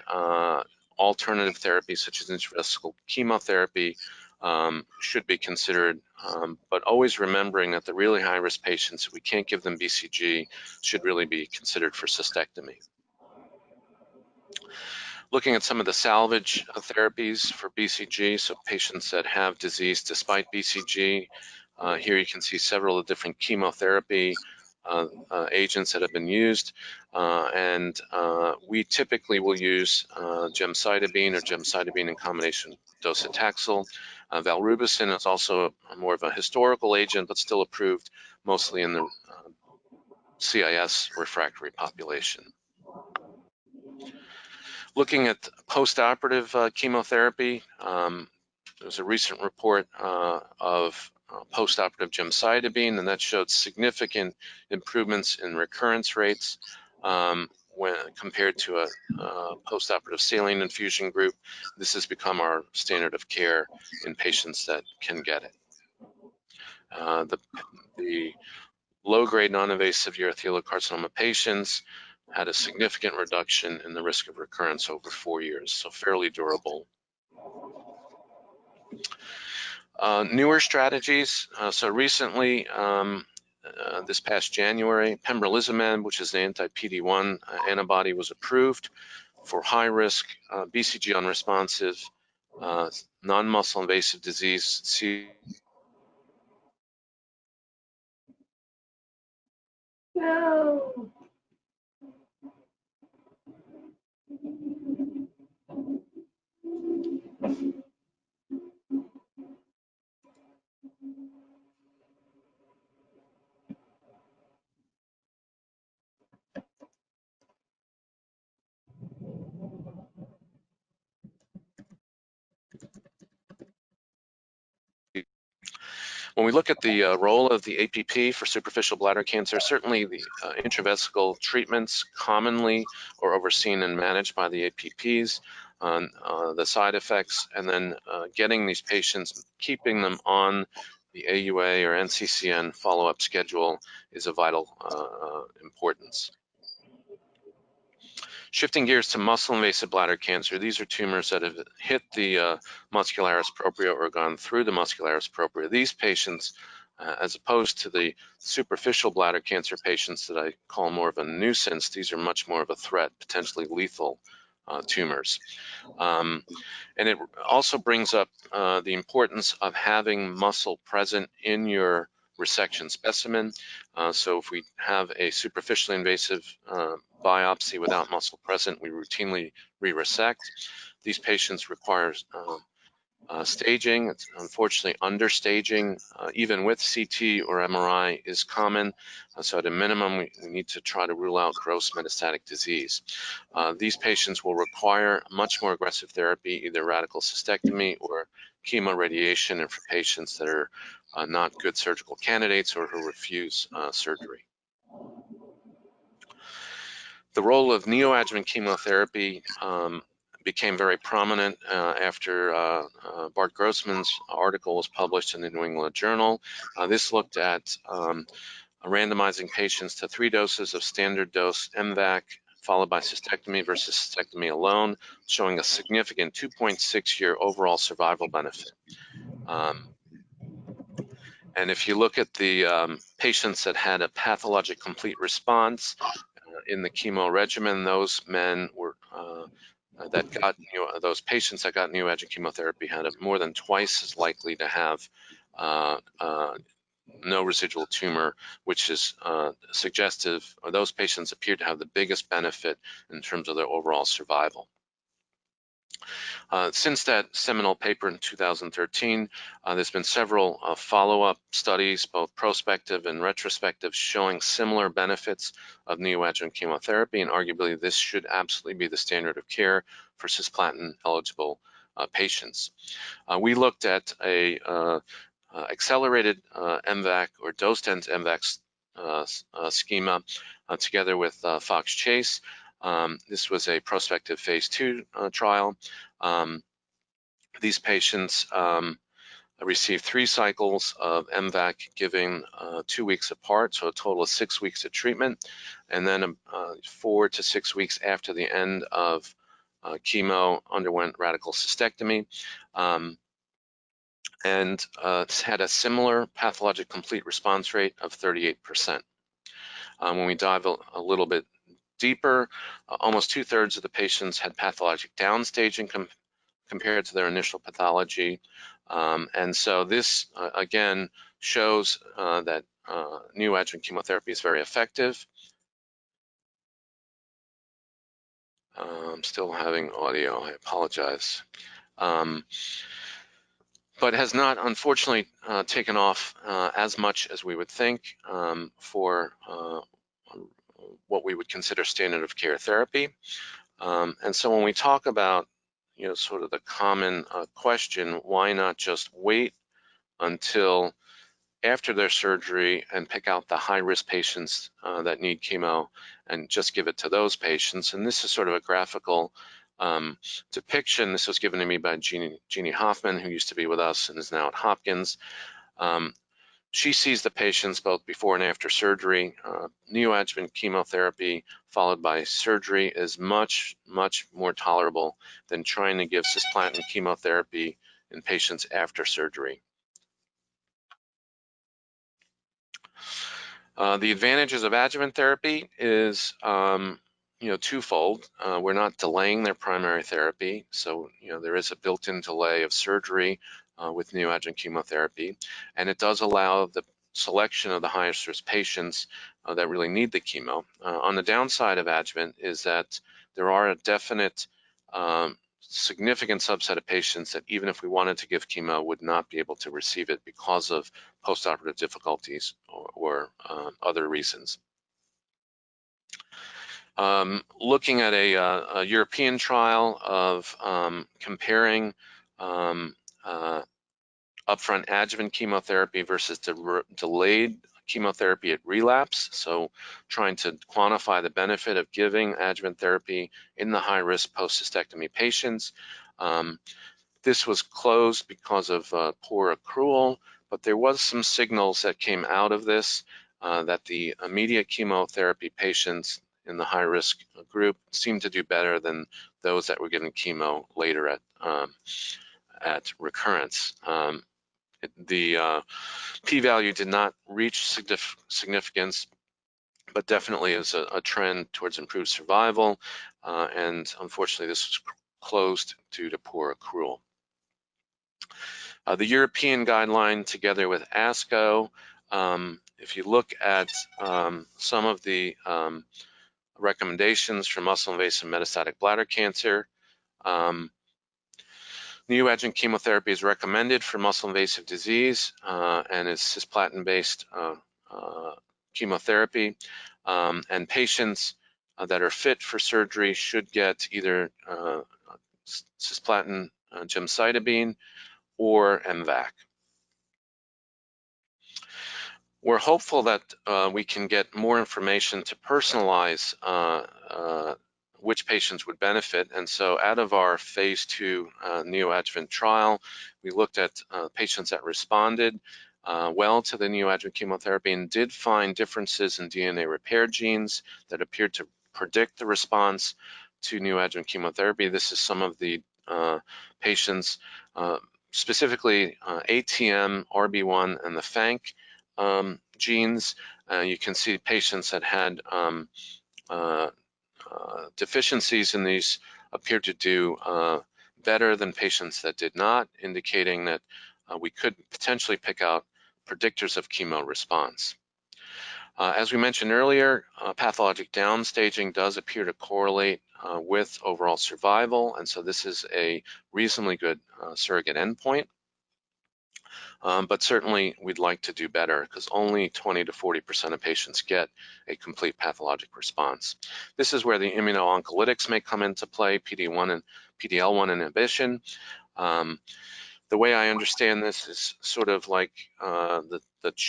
alternative therapies such as intravesical chemotherapy should be considered, but always remembering that the really high-risk patients, if we can't give them BCG, should really be considered for cystectomy. Looking at some of the salvage therapies for BCG, so patients that have disease despite BCG, here you can see several of different chemotherapy agents that have been used, and we typically will use gemcitabine or gemcitabine in combination with docetaxel. Valrubicin is also more of a historical agent, but still approved mostly in the CIS refractory population. Looking at postoperative chemotherapy, there's a recent report of postoperative gemcitabine, and that showed significant improvements in recurrence rates when compared to a postoperative saline infusion group. This has become our standard of care in patients that can get it. The low-grade non-invasive urothelial carcinoma patients had a significant reduction in the risk of recurrence over 4 years, so fairly durable. Newer strategies. So recently, this past January, pembrolizumab, which is an anti-PD-1 antibody, was approved for high-risk BCG unresponsive non-muscle invasive disease. No. When we look at the role of the APP for superficial bladder cancer, certainly the intravesical treatments commonly are overseen and managed by the APPs. The side effects, and then getting these patients, keeping them on the AUA or NCCN follow-up schedule is of vital importance. Shifting gears to muscle-invasive bladder cancer, these are tumors that have hit the muscularis propria or gone through the muscularis propria. These patients, as opposed to the superficial bladder cancer patients that I call more of a nuisance, these are much more of a threat, potentially lethal tumors. And it also brings up the importance of having muscle present in your resection specimen. So if we have a superficially invasive biopsy without muscle present, we routinely re-resect. These patients require staging. It's unfortunately understaging, even with CT or MRI, is common. So at a minimum, we need to try to rule out gross metastatic disease. These patients will require much more aggressive therapy, either radical cystectomy or chemoradiation, and for patients that are not good surgical candidates or who refuse surgery. The role of neoadjuvant chemotherapy became very prominent after Bart Grossman's article was published in the New England Journal. This looked at randomizing patients to 3 doses of standard dose MVAC followed by cystectomy versus cystectomy alone, showing a significant 2.6-year overall survival benefit. And if you look at the patients that had a pathologic complete response in the chemo regimen, those men were that got those patients that got neoadjuvant chemotherapy had more than twice as likely to have no residual tumor, which is suggestive, or those patients appear to have the biggest benefit in terms of their overall survival. Since that seminal paper in 2013, there's been several follow-up studies, both prospective and retrospective, showing similar benefits of neoadjuvant chemotherapy, and arguably this should absolutely be the standard of care for cisplatin-eligible patients. We looked at a accelerated MVAC or dose-dense MVAC schema together with Fox Chase. This was a prospective phase 2 trial. These patients received 3 cycles of MVAC giving 2 weeks apart, so a total of 6 weeks of treatment, and then 4 to 6 weeks after the end of chemo underwent radical cystectomy, and had a similar pathologic complete response rate of 38%. When we dive a little bit deeper, almost 2/3 of the patients had pathologic downstaging compared to their initial pathology. And so this, again, shows that neoadjuvant chemotherapy is very effective. I'm still having audio, I apologize. But has not, unfortunately, taken off as much as we would think for what we would consider standard of care therapy. And so when we talk about, sort of the common question, why not just wait until after their surgery and pick out the high-risk patients that need chemo and just give it to those patients? And this is sort of a graphical depiction. This was given to me by Jeannie Hoffman, who used to be with us and is now at Hopkins. She sees the patients both before and after surgery. Neoadjuvant chemotherapy followed by surgery is much, much more tolerable than trying to give cisplatin chemotherapy in patients after surgery. The advantages of adjuvant therapy is twofold. We're not delaying their primary therapy, so there is a built-in delay of surgery with neoadjuvant chemotherapy, and it does allow the selection of the highest risk patients that really need the chemo. On the downside of adjuvant is that there are a definite significant subset of patients that even if we wanted to give chemo would not be able to receive it because of postoperative difficulties or other reasons. Looking at a European trial of comparing upfront adjuvant chemotherapy versus delayed chemotherapy at relapse. So trying to quantify the benefit of giving adjuvant therapy in the high-risk post-cystectomy patients. This was closed because of poor accrual, but there was some signals that came out of this that the immediate chemotherapy patients in the high-risk group seemed to do better than those that were given chemo later at recurrence. The p-value did not reach significance, but definitely is a trend towards improved survival, and unfortunately this was closed due to poor accrual. The European guideline together with ASCO, if you look at some of the recommendations for muscle-invasive metastatic bladder cancer, neoadjuvant chemotherapy is recommended for muscle-invasive disease and is cisplatin-based chemotherapy. And patients that are fit for surgery should get either cisplatin gemcitabine or MVAC. We're hopeful that we can get more information to personalize which patients would benefit. And so out of our phase 2 neoadjuvant trial, we looked at patients that responded well to the neoadjuvant chemotherapy and did find differences in DNA repair genes that appeared to predict the response to neoadjuvant chemotherapy. This is some of the patients, specifically ATM, RB1, and the FANC genes. You can see patients that had deficiencies in these appear to do better than patients that did not, indicating that we could potentially pick out predictors of chemo response. As we mentioned earlier, pathologic downstaging does appear to correlate with overall survival, and so this is a reasonably good surrogate endpoint. But certainly we'd like to do better because only 20 to 40% of patients get a complete pathologic response. This is where the immuno-oncolytics may come into play, PD-1 and PD-L1 inhibition. The way I understand this is sort of like the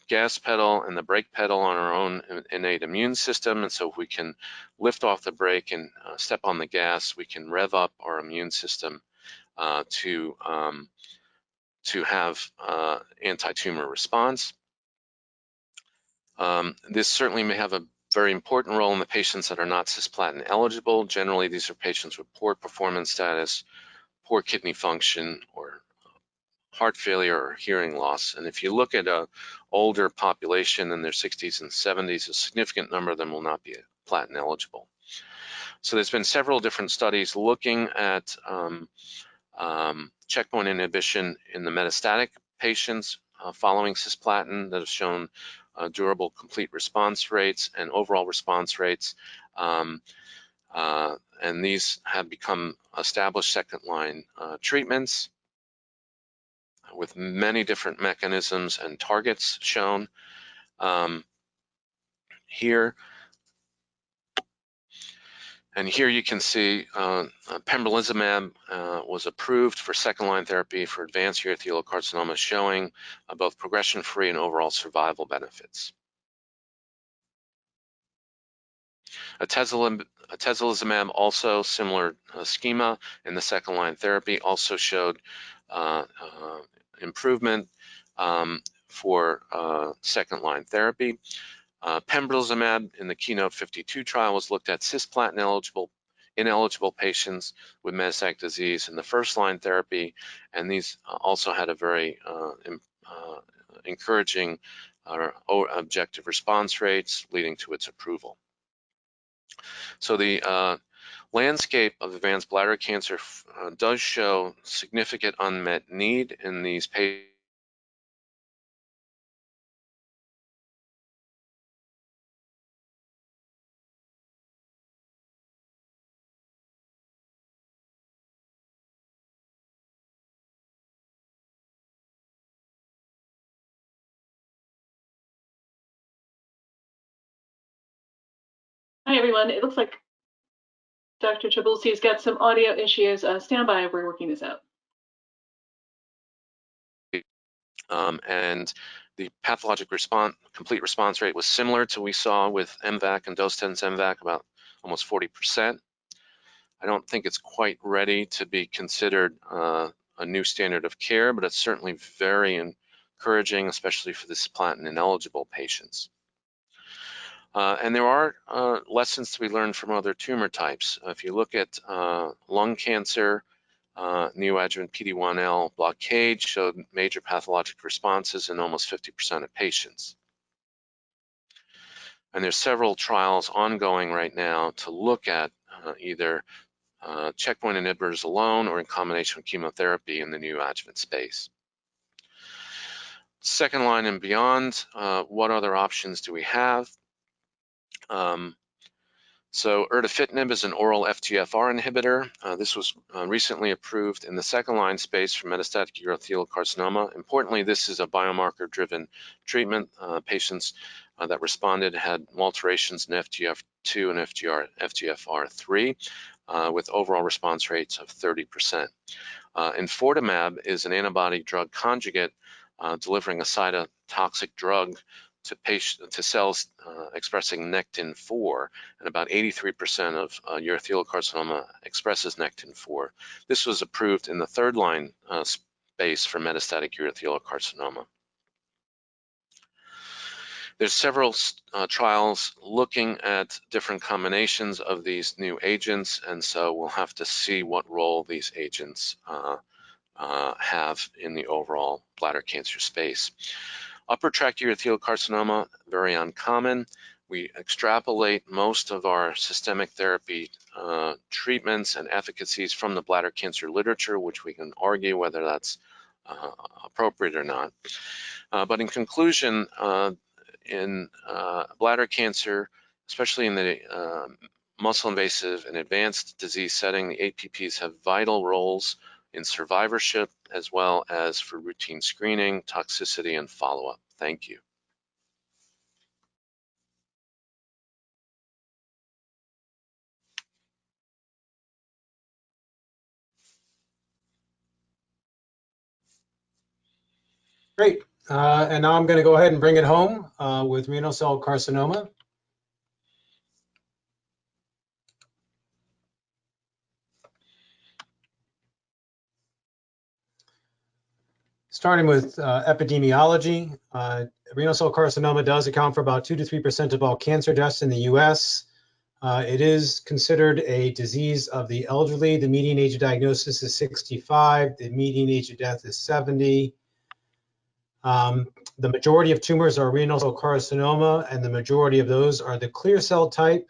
gas pedal and the brake pedal on our own innate immune system. And so if we can lift off the brake and step on the gas, we can rev up our immune system to have anti-tumor response. This certainly may have a very important role in the patients that are not cisplatin eligible. Generally, these are patients with poor performance status, poor kidney function, or heart failure or hearing loss. And if you look at an older population in their 60s and 70s, a significant number of them will not be platinum eligible. So there's been several different studies looking at checkpoint inhibition in the metastatic patients following cisplatin that have shown durable complete response rates and overall response rates. And these have become established second-line treatments with many different mechanisms and targets shown here. And here you can see pembrolizumab was approved for second-line therapy for advanced urothelial carcinoma, showing both progression-free and overall survival benefits. Atezolizumab, also similar schema in the second-line therapy, also showed improvement for second-line therapy. Pembrolizumab in the KEYNOTE-52 trial was looked at cisplatin ineligible patients with metastatic disease in the first-line therapy, and these also had a very encouraging objective response rates, leading to its approval. So the landscape of advanced bladder cancer does show significant unmet need in these patients. Hi, everyone. It looks like Dr. Trabulsi's got some audio issues. Stand by, we're working this out. And the pathologic complete response rate was similar to what we saw with MVAC and dose-dense MVAC, about almost 40%. I don't think it's quite ready to be considered a new standard of care, but it's certainly very encouraging, especially for this cisplatin-ineligible patients. And there are lessons to be learned from other tumor types. If you look at lung cancer, neoadjuvant PD-1L blockade showed major pathologic responses in almost 50% of patients. And there's several trials ongoing right now to look at either checkpoint inhibitors alone or in combination with chemotherapy in the neoadjuvant space. Second line and beyond, what other options do we have? So erdafitinib is an oral FGFR inhibitor. This was recently approved in the second line space for metastatic urothelial carcinoma. Importantly, this is a biomarker-driven treatment. Patients that responded had alterations in FGF2 and FGFR3 with overall response rates of 30%. Enfortumab is an antibody-drug conjugate delivering a cytotoxic drug to cells expressing Nectin-4, and about 83% of urothelial carcinoma expresses Nectin-4. This was approved in the third line space for metastatic urothelial carcinoma. There's several trials looking at different combinations of these new agents, and so we'll have to see what role these agents have in the overall bladder cancer space. Upper tract urothelial carcinoma, very uncommon. We extrapolate most of our systemic therapy treatments and efficacies from the bladder cancer literature, which we can argue whether that's appropriate or not. But in conclusion, in bladder cancer, especially in the muscle invasive and advanced disease setting, the APPs have vital roles in survivorship, as well as for routine screening, toxicity, and follow-up. Thank you. Great. And now I'm going to go ahead and bring it home with renal cell carcinoma. Starting with epidemiology, renal cell carcinoma does account for about 2 to 3% of all cancer deaths in the US. It is considered a disease of the elderly. The median age of diagnosis is 65. The median age of death is 70. The majority of tumors are renal cell carcinoma, and the majority of those are the clear cell type.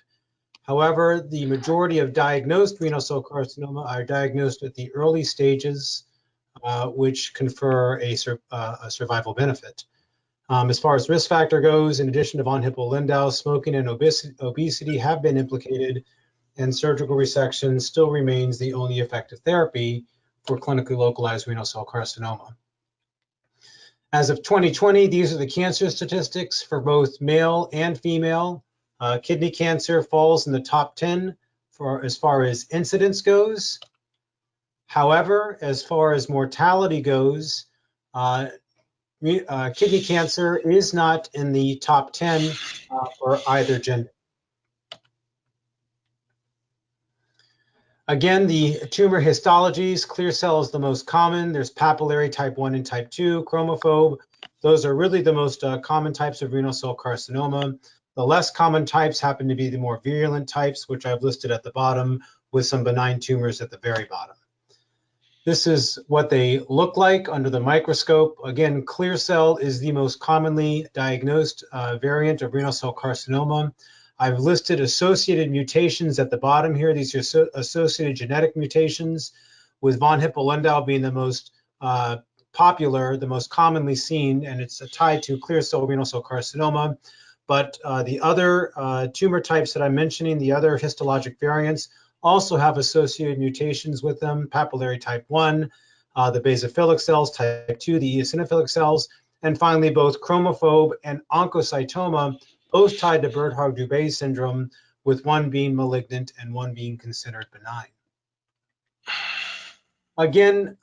However, the majority of diagnosed renal cell carcinoma are diagnosed at the early stages, which confer a survival benefit. As far as risk factor goes, in addition to von Hippel-Lindau, smoking and obesity have been implicated, and surgical resection still remains the only effective therapy for clinically localized renal cell carcinoma. As of 2020, these are the cancer statistics for both male and female. Kidney cancer falls in the top 10 as far as incidence goes. However, as far as mortality goes, kidney cancer is not in the top 10 for either gender. Again, the tumor histologies, clear cell is the most common. There's papillary type 1 and type 2, chromophobe. Those are really the most common types of renal cell carcinoma. The less common types happen to be the more virulent types, which I've listed at the bottom, with some benign tumors at the very bottom. This is what they look like under the microscope. Again, clear cell is the most commonly diagnosed variant of renal cell carcinoma. I've listed associated mutations at the bottom here. These are associated genetic mutations, with von Hippel-Lindau being the most popular, the most commonly seen, and it's tied to clear cell renal cell carcinoma. But the other tumor types that I'm mentioning, the other histologic variants, also have associated mutations with them: papillary type 1, the basophilic cells, type 2, the eosinophilic cells, and finally both chromophobe and oncocytoma, both tied to Birt-Hogg-Dubé syndrome, with one being malignant and one being considered benign. Again,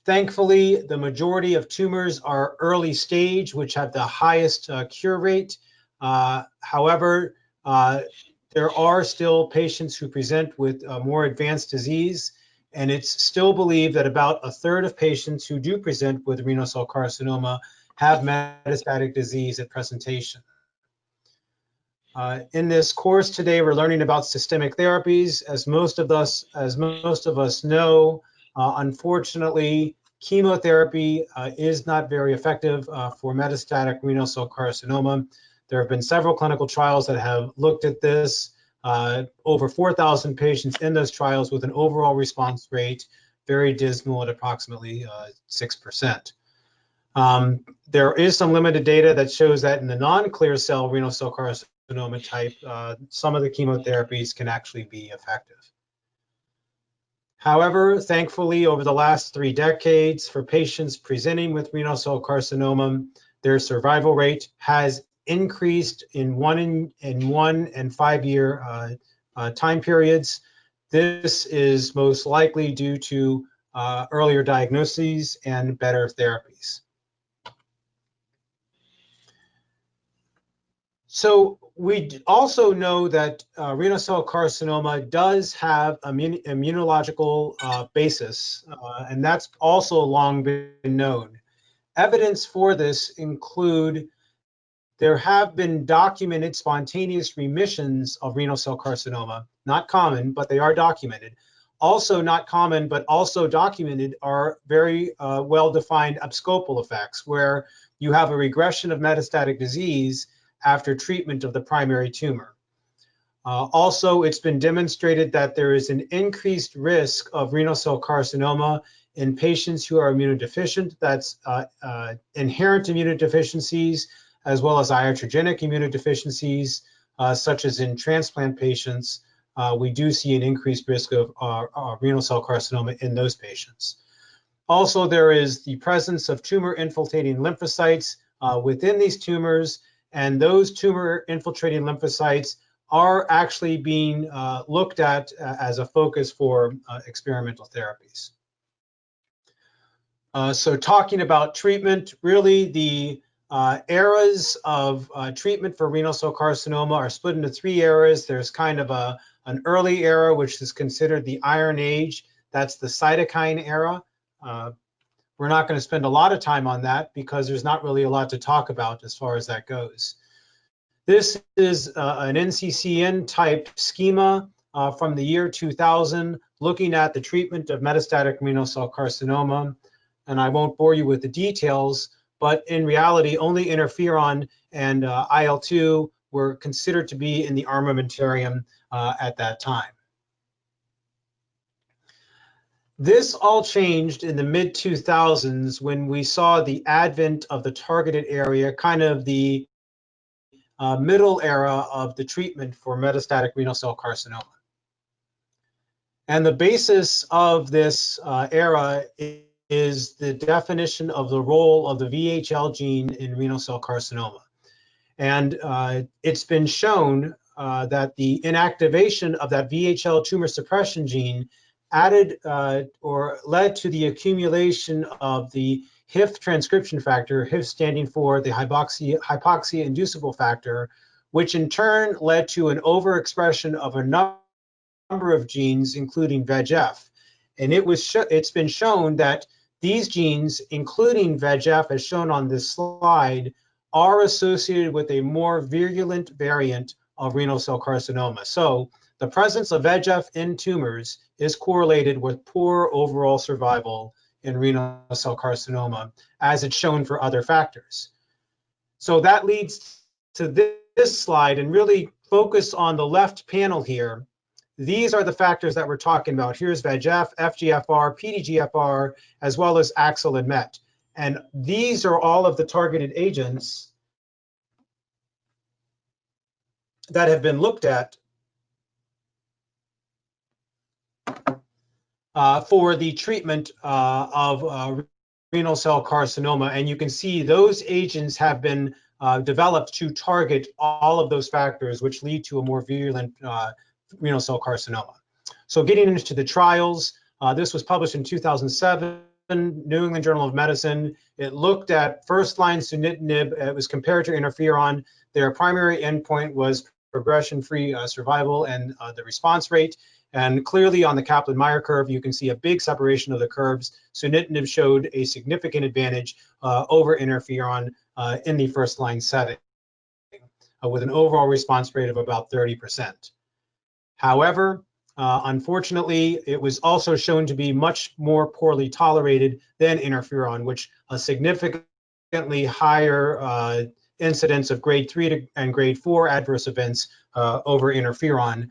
Thankfully, the majority of tumors are early stage, which have the highest cure rate. However, there are still patients who present with more advanced disease, and it's still believed that about a third of patients who do present with renal cell carcinoma have metastatic disease at presentation. In this course today, we're learning about systemic therapies. As most of us know, unfortunately, chemotherapy is not very effective for metastatic renal cell carcinoma. There have been several clinical trials that have looked at this, over 4,000 patients in those trials with an overall response rate very dismal at approximately 6%. There is some limited data that shows that in the non-clear cell renal cell carcinoma type, some of the chemotherapies can actually be effective. However, thankfully, over the last 3 decades, for patients presenting with renal cell carcinoma, their survival rate has increased in 1 and 5 year time periods. This is most likely due to earlier diagnoses and better therapies. So we also know that renal cell carcinoma does have immunological basis, and that's also long been known. Evidence for this include there have been documented spontaneous remissions of renal cell carcinoma. Not common, but they are documented. Also not common, but also documented are very well-defined abscopal effects, where you have a regression of metastatic disease after treatment of the primary tumor. Also, it's been demonstrated that there is an increased risk of renal cell carcinoma in patients who are immunodeficient. That's inherent immunodeficiencies, as well as iatrogenic immunodeficiencies, such as in transplant patients. We do see an increased risk of renal cell carcinoma in those patients. Also, there is the presence of tumor-infiltrating lymphocytes within these tumors, and those tumor-infiltrating lymphocytes are actually being looked at as a focus for experimental therapies. So talking about treatment, really the eras of treatment for renal cell carcinoma are split into 3 eras. There's kind of an early era, which is considered the Iron Age. That's the cytokine era. We're not going to spend a lot of time on that because there's not really a lot to talk about as far as that goes. This is an NCCN type schema from the year 2000, looking at the treatment of metastatic renal cell carcinoma. And I won't bore you with the details, but in reality, only interferon and IL-2 were considered to be in the armamentarium at that time. This all changed in the mid-2000s when we saw the advent of the targeted area, kind of the middle era of the treatment for metastatic renal cell carcinoma. And the basis of this era is the definition of the role of the VHL gene in renal cell carcinoma. And it's been shown that the inactivation of that VHL tumor suppression gene added or led to the accumulation of the HIF transcription factor, HIF standing for the hypoxia-inducible factor, which in turn led to an overexpression of a number of genes, including VEGF. And it's been shown that these genes, including VEGF, as shown on this slide, are associated with a more virulent variant of renal cell carcinoma. So the presence of VEGF in tumors is correlated with poor overall survival in renal cell carcinoma, as it's shown for other factors. So that leads to this slide, and really focus on the left panel here. These are the factors that we're talking about. Here's VEGF, FGFR, PDGFR, as well as AXL and MET. And these are all of the targeted agents that have been looked at for the treatment of renal cell carcinoma. And you can see those agents have been developed to target all of those factors, which lead to a more virulent renal cell carcinoma. So getting into the trials, this was published in 2007. New England Journal of Medicine. It looked at first-line sunitinib. It was compared to interferon. Their primary endpoint was progression-free survival and the response rate. And clearly on the Kaplan-Meier curve, you can see a big separation of the curves. Sunitinib showed a significant advantage over interferon in the first-line setting, with an overall response rate of about 30%. However, unfortunately, it was also shown to be much more poorly tolerated than interferon, which a significantly higher incidence of grade 3 and grade 4 adverse events over interferon.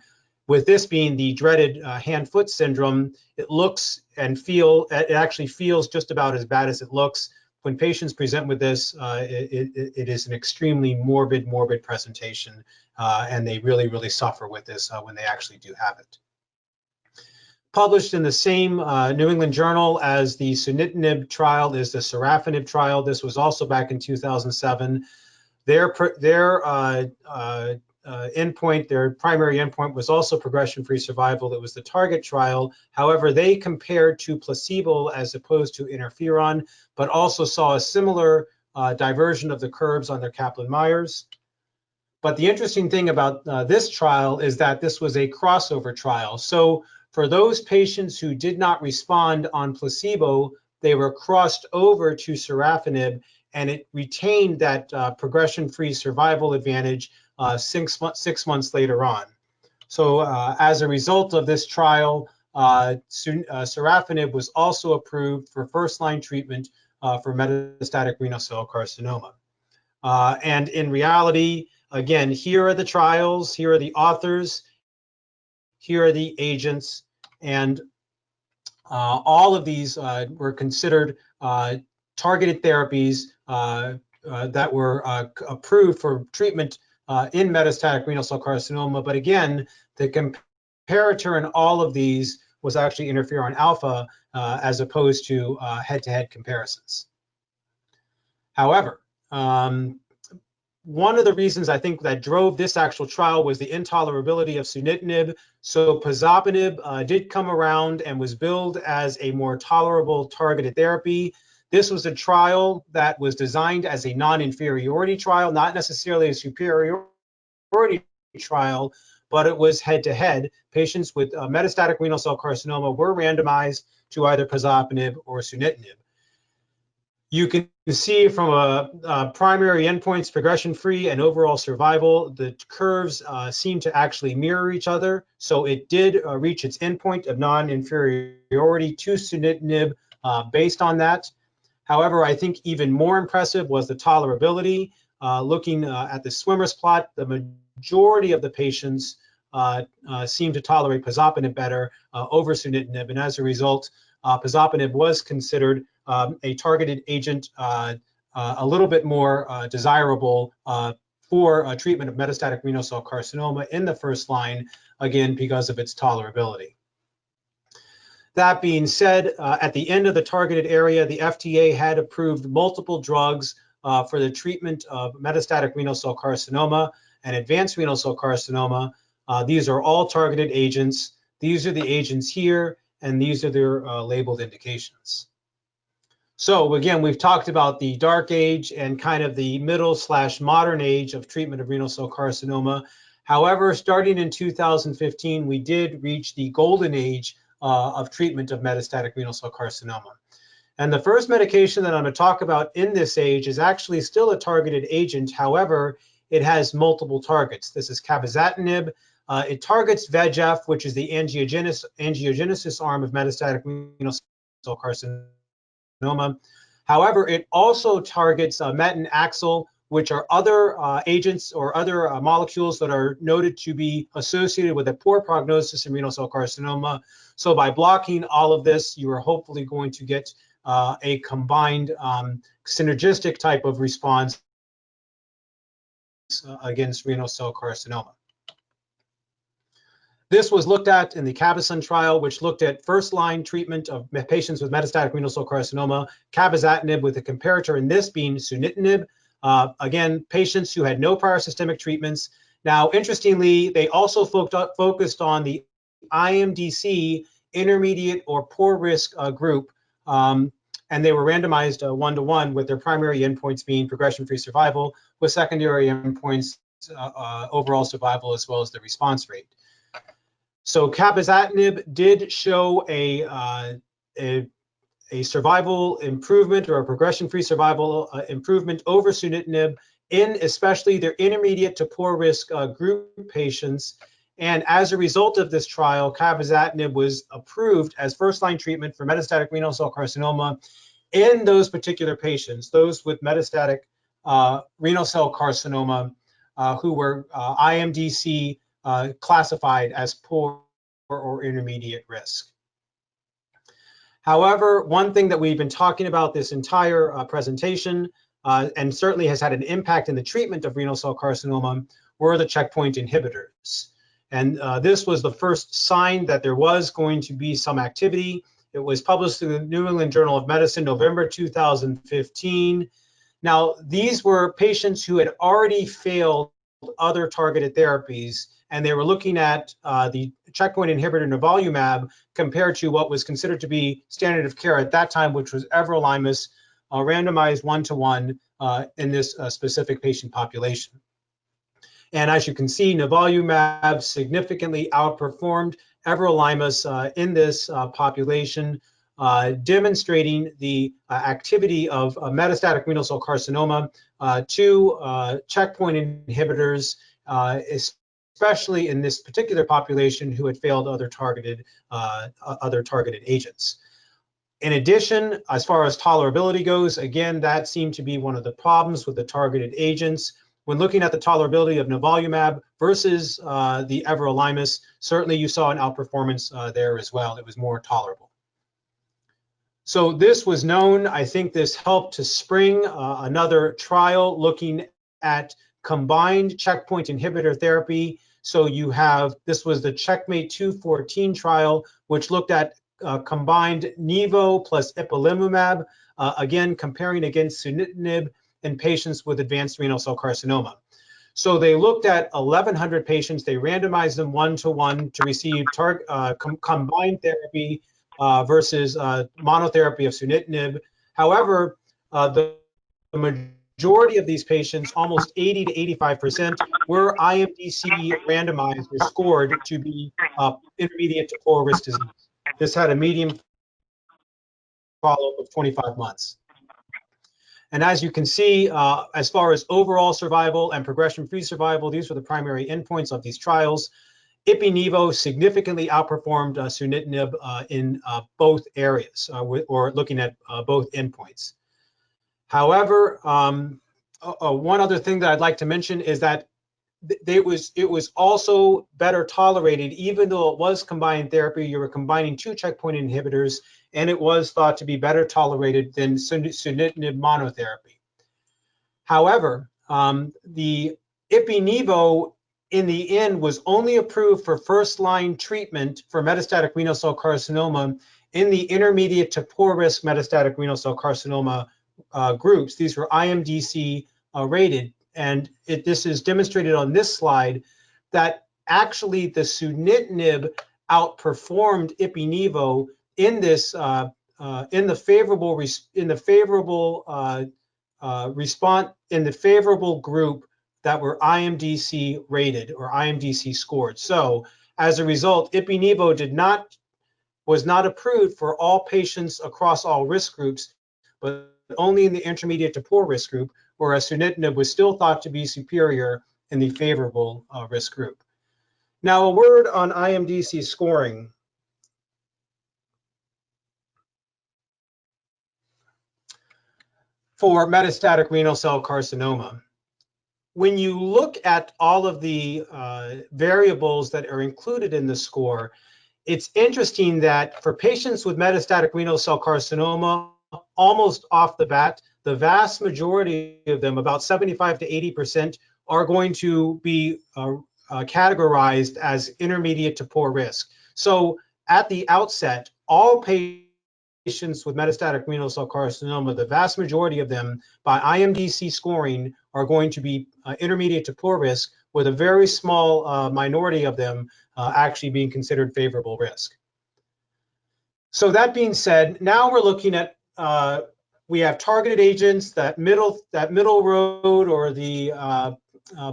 With this being the dreaded hand-foot syndrome, it looks and it actually feels just about as bad as it looks. When patients present with this, it is an extremely morbid presentation, and they really suffer with this when they actually do have it. Published in the same New England Journal as the sunitinib trial is the sorafenib trial. This was also back in 2007. Their endpoint, their primary endpoint was also progression-free survival. It was the target trial. However, they compared to placebo as opposed to interferon, but also saw a similar diversion of the curves on their Kaplan-Meiers. But the interesting thing about this trial is that this was a crossover trial. So for those patients who did not respond on placebo, they were crossed over to sorafenib, and it retained that progression-free survival advantage 6 months later on. So as a result of this trial, sorafenib was also approved for first-line treatment for metastatic renal cell carcinoma. And in reality, again, here are the trials, here are the authors, here are the agents, and all of these were considered targeted therapies that were approved for treatment in metastatic renal cell carcinoma. But again, the comparator in all of these was actually interferon alpha as opposed to head-to-head comparisons. However, one of the reasons I think that drove this actual trial was the intolerability of sunitinib. So pazopanib did come around and was billed as a more tolerable targeted therapy. This was a trial that was designed as a non-inferiority trial, not necessarily a superiority trial, but it was head-to-head. Patients with metastatic renal cell carcinoma were randomized to either pazopanib or sunitinib. You can see from a primary endpoints, progression-free and overall survival, the curves seem to actually mirror each other. So it did reach its endpoint of non-inferiority to sunitinib based on that. However, I think even more impressive was the tolerability. Looking at the swimmer's plot, the majority of the patients seem to tolerate pazopanib better over sunitinib, and as a result, pazopanib was considered a targeted agent a little bit more desirable for treatment of metastatic renal cell carcinoma in the first line, again, because of its tolerability. That being said, at the end of the targeted area, the FDA had approved multiple drugs for the treatment of metastatic renal cell carcinoma and advanced renal cell carcinoma. These are all targeted agents. These are the agents here, and these are their labeled indications. So again, we've talked about the dark age and kind of the middle/modern age of treatment of renal cell carcinoma. However, starting in 2015, we did reach the golden age of treatment of metastatic renal cell carcinoma. And the first medication that I'm going to talk about in this age is actually still a targeted agent. However, it has multiple targets. This is cabozantinib. It targets VEGF, which is the angiogenesis arm of metastatic renal cell carcinoma. However, it also targets MET and AXL, which are other agents or other molecules that are noted to be associated with a poor prognosis in renal cell carcinoma. So by blocking all of this, you are hopefully going to get a combined synergistic type of response against renal cell carcinoma. This was looked at in the Cabozantinib trial, which looked at first-line treatment of patients with metastatic renal cell carcinoma, cabozantinib with a comparator in this being sunitinib. Again, patients who had no prior systemic treatments. Now, interestingly, they also focused on the IMDC intermediate or poor risk group. and they were randomized 1-to-1 with their primary endpoints being progression-free survival, with secondary endpoints overall survival as well as the response rate. So cabozantinib did show a survival improvement or a progression-free survival improvement over sunitinib in especially their intermediate to poor risk group patients. And as a result of this trial, cabozantinib was approved as first-line treatment for metastatic renal cell carcinoma in those particular patients, those with metastatic renal cell carcinoma who were IMDC classified as poor or intermediate risk. However, one thing that we've been talking about this entire presentation and certainly has had an impact in the treatment of renal cell carcinoma were the checkpoint inhibitors. And this was the first sign that there was going to be some activity. It was published in the New England Journal of Medicine, November 2015. Now, these were patients who had already failed other targeted therapies, and they were looking at the checkpoint inhibitor nivolumab compared to what was considered to be standard of care at that time, which was everolimus, randomized 1-to-1 in this specific patient population. And as you can see, nivolumab significantly outperformed everolimus in this population, demonstrating the activity of metastatic renal cell carcinoma to checkpoint inhibitors, especially in this particular population who had failed other targeted agents. In addition, as far as tolerability goes, again, that seemed to be one of the problems with the targeted agents. When looking at the tolerability of nivolumab versus the everolimus, certainly you saw an outperformance there as well. It was more tolerable. So this was known. I think this helped to spring another trial looking at combined checkpoint inhibitor therapy. So you have, this was the Checkmate 214 trial, which looked at combined nivo plus ipilimumab, again, comparing against sunitinib in patients with advanced renal cell carcinoma. So they looked at 1,100 patients. They randomized them 1-to-1 to receive combined therapy versus monotherapy of sunitinib. However, the majority of these patients, almost 80 to 85%, were IMDC randomized or scored to be intermediate to poor risk disease. This had a median follow-up of 25 months. And as you can see, as far as overall survival and progression-free survival, these were the primary endpoints of these trials. Ipi-Nivo significantly outperformed sunitinib in both areas, or looking at both endpoints. However, one other thing that I'd like to mention is that it was also better tolerated, even though it was combined therapy. You were combining 2 checkpoint inhibitors, and it was thought to be better tolerated than sunitinib monotherapy. However, the Ipi-Nivo in the end was only approved for first-line treatment for metastatic renal cell carcinoma in the intermediate to poor risk metastatic renal cell carcinoma groups. These were IMDC rated, and this is demonstrated on this slide that actually the sunitinib outperformed Ipi-Nivo in this in the favorable group that were IMDC rated or IMDC scored. So as a result, Ipi-Nivo was not approved for all patients across all risk groups, but only in the intermediate to poor risk group, whereas sunitinib was still thought to be superior in the favorable risk group. Now, a word on IMDC scoring. For metastatic renal cell carcinoma. When you look at all of the variables that are included in the score, it's interesting that for patients with metastatic renal cell carcinoma, almost off the bat, the vast majority of them, about 75 to 80%, are going to be categorized as intermediate to poor risk. So at the outset, all patients with metastatic renal cell carcinoma, the vast majority of them by IMDC scoring are going to be intermediate to poor risk, with a very small minority of them actually being considered favorable risk. So that being said, now we're looking at we have targeted agents, that middle road, or the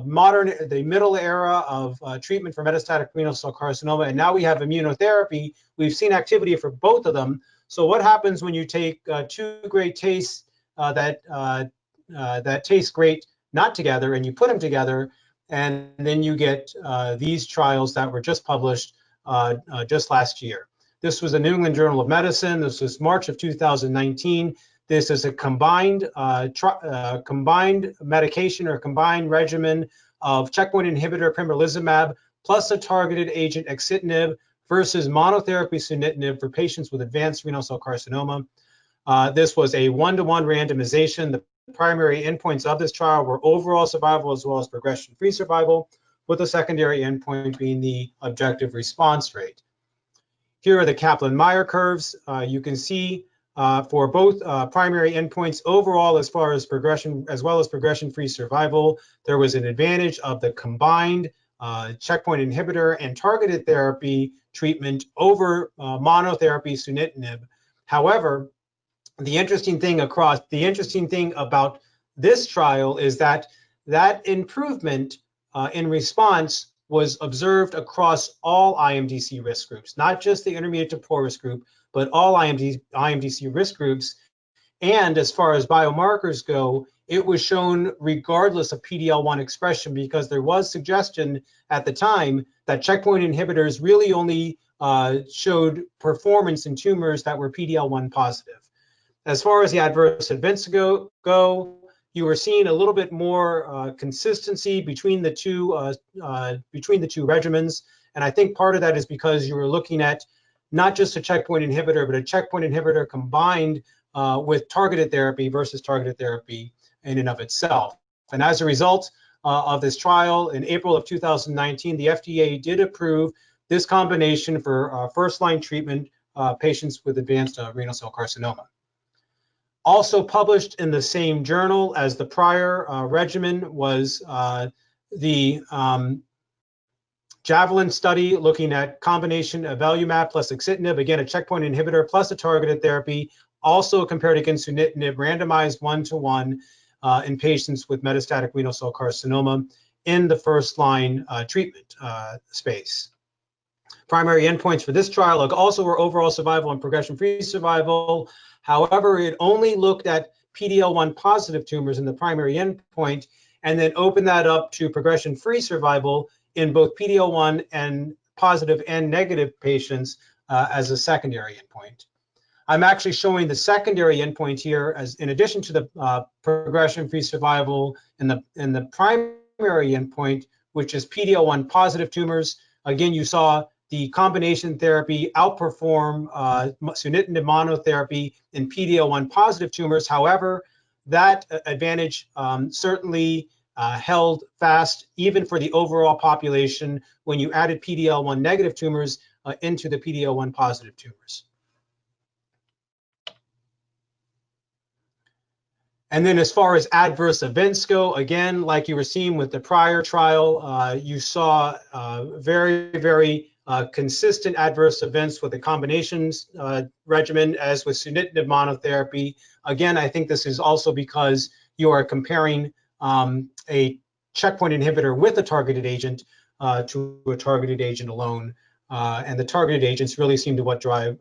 middle era of treatment for metastatic renal cell carcinoma, and now we have immunotherapy. We've seen activity for both of them. So what happens when you take two great tastes that taste great not together, and you put them together, and then you get these trials that were just published just last year. This was the New England Journal of Medicine. This was March of 2019. This is a combined medication or combined regimen of checkpoint inhibitor pembrolizumab plus a targeted agent axitinib versus monotherapy sunitinib for patients with advanced renal cell carcinoma. This was a 1-to-1 randomization. The primary endpoints of this trial were overall survival as well as progression-free survival, with a secondary endpoint being the objective response rate. Here are the Kaplan-Meier curves. You can see for both primary endpoints overall, as far as progression as well as progression-free survival, there was an advantage of the combined checkpoint inhibitor and targeted therapy treatment over monotherapy sunitinib. However, the interesting thing about this trial is that improvement in response was observed across all IMDC risk groups, not just the intermediate to poor risk group, but all IMDC risk groups. And as far as biomarkers go, it was shown regardless of PD-L1 expression, because there was suggestion at the time that checkpoint inhibitors really only showed performance in tumors that were PD-L1 positive. As far as the adverse events go, you were seeing a little bit more consistency between the two regimens, and I think part of that is because you were looking at not just a checkpoint inhibitor, but a checkpoint inhibitor combined with targeted therapy versus targeted therapy in and of itself. And as a result of this trial, in April of 2019, the FDA did approve this combination for first-line treatment patients with advanced renal cell carcinoma. Also published in the same journal as the prior regimen was the Javelin study looking at combination of avelumab plus axitinib, again a checkpoint inhibitor plus a targeted therapy, also compared against sunitinib, randomized 1-to-1 in patients with metastatic renal cell carcinoma in the first-line treatment space. Primary endpoints for this trial also were overall survival and progression-free survival. However, it only looked at PD-L1 positive tumors in the primary endpoint, and then opened that up to progression-free survival in both PD-L1 and positive and negative patients as a secondary endpoint. I'm actually showing the secondary endpoint here as in addition to the progression-free survival in the primary endpoint, which is PD-L1 positive tumors. Again, you saw the combination therapy outperform sunitinib monotherapy in PD-L1 positive tumors. However, that advantage certainly held fast even for the overall population when you added PD-L1 negative tumors into the PD-L1 positive tumors. And then as far as adverse events go, again, like you were seeing with the prior trial, you saw very, very consistent adverse events with the combinations regimen as with sunitinib monotherapy. Again, I think this is also because you are comparing a checkpoint inhibitor with a targeted agent to a targeted agent alone. And the targeted agents really seem to what drive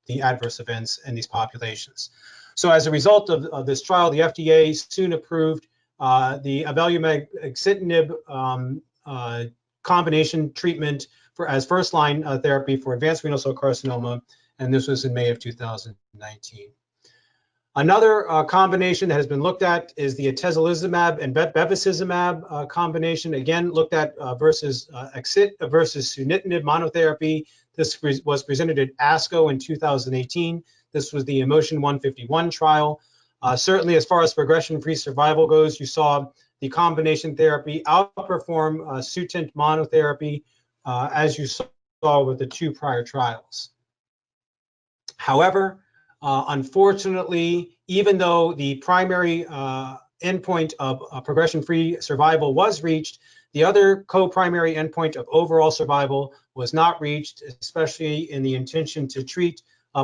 the adverse events in these populations. So as a result of this trial, the FDA soon approved the avelumab axitinib combination treatment as first-line therapy for advanced renal cell carcinoma, and this was in May of 2019. Another combination that has been looked at is the atezolizumab and bevacizumab combination, again looked at versus sunitinib monotherapy. This was presented at ASCO in 2018. This was the Emotion 151 trial. Certainly, as far as progression-free survival goes, you saw the combination therapy outperform Sutent monotherapy, as you saw with the two prior trials. However, unfortunately, even though the primary endpoint of progression-free survival was reached, the other co-primary endpoint of overall survival was not reached, especially in the intention to treat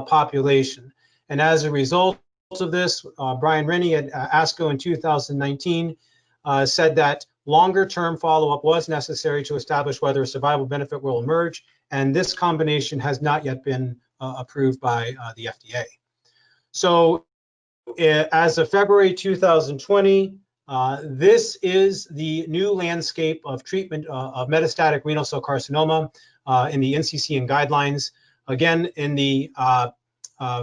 population. And as a result of this, Brian Rennie at ASCO in 2019 said that longer-term follow-up was necessary to establish whether a survival benefit will emerge, and this combination has not yet been approved by the FDA. So as of February 2020, this is the new landscape of treatment of metastatic renal cell carcinoma in the NCCN guidelines. Again, in the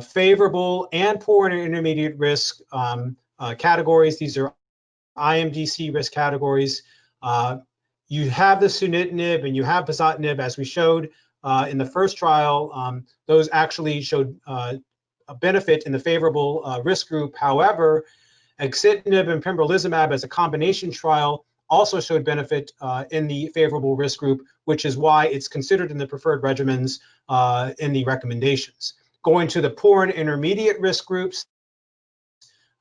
favorable and poor and intermediate risk categories, these are IMDC risk categories. You have the sunitinib and you have pazotinib, as we showed in the first trial. Those actually showed a benefit in the favorable risk group. However, axitinib and pembrolizumab as a combination trial also showed benefit in the favorable risk group, which is why it's considered in the preferred regimens in the recommendations. Going to the poor and intermediate risk groups,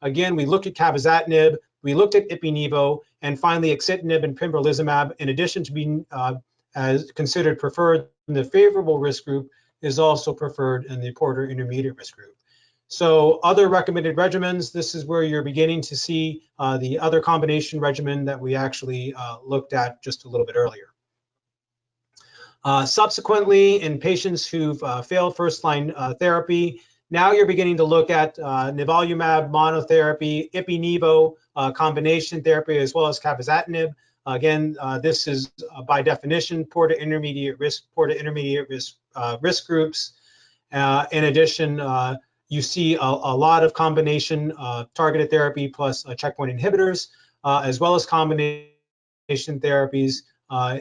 again, we looked at cabozantinib, we looked at ipi/nivo, and finally axitinib and pembrolizumab, in addition to being as considered preferred in the favorable risk group, is also preferred in the poor or intermediate risk group. So other recommended regimens, this is where you're beginning to see the other combination regimen that we actually looked at just a little bit earlier. Subsequently, in patients who've failed first-line therapy, now you're beginning to look at nivolumab monotherapy, ipi/nivo combination therapy, as well as cabozantinib. Again, this is by definition poor to intermediate risk risk groups. In addition, you see a lot of combination targeted therapy plus checkpoint inhibitors, as well as combination therapies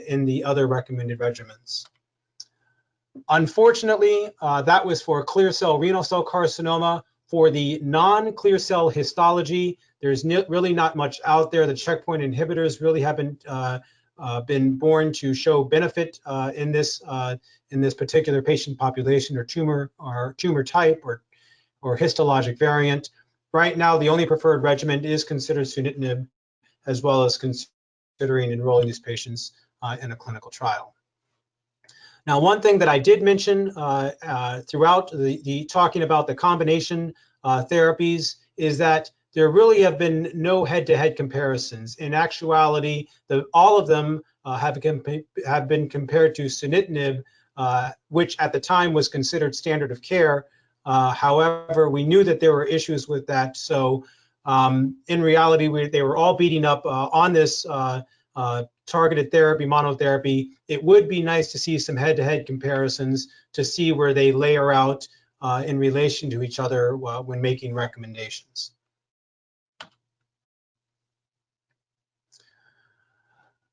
in the other recommended regimens. Unfortunately, that was for clear cell renal cell carcinoma. For the non-clear cell histology, there's really not much out there. The checkpoint inhibitors really haven't been born to show benefit in this particular patient population or tumor type or histologic variant. Right now, the only preferred regimen is considered sunitinib, as well as considering enrolling these patients in a clinical trial. Now, one thing that I did mention throughout the talking about the combination therapies is that there really have been no head-to-head comparisons. In actuality, all of them have been compared to sunitinib, which at the time was considered standard of care. However, we knew that there were issues with that. So in reality, they were all beating up on this targeted therapy, monotherapy. It would be nice to see some head-to-head comparisons to see where they layer out in relation to each other when making recommendations.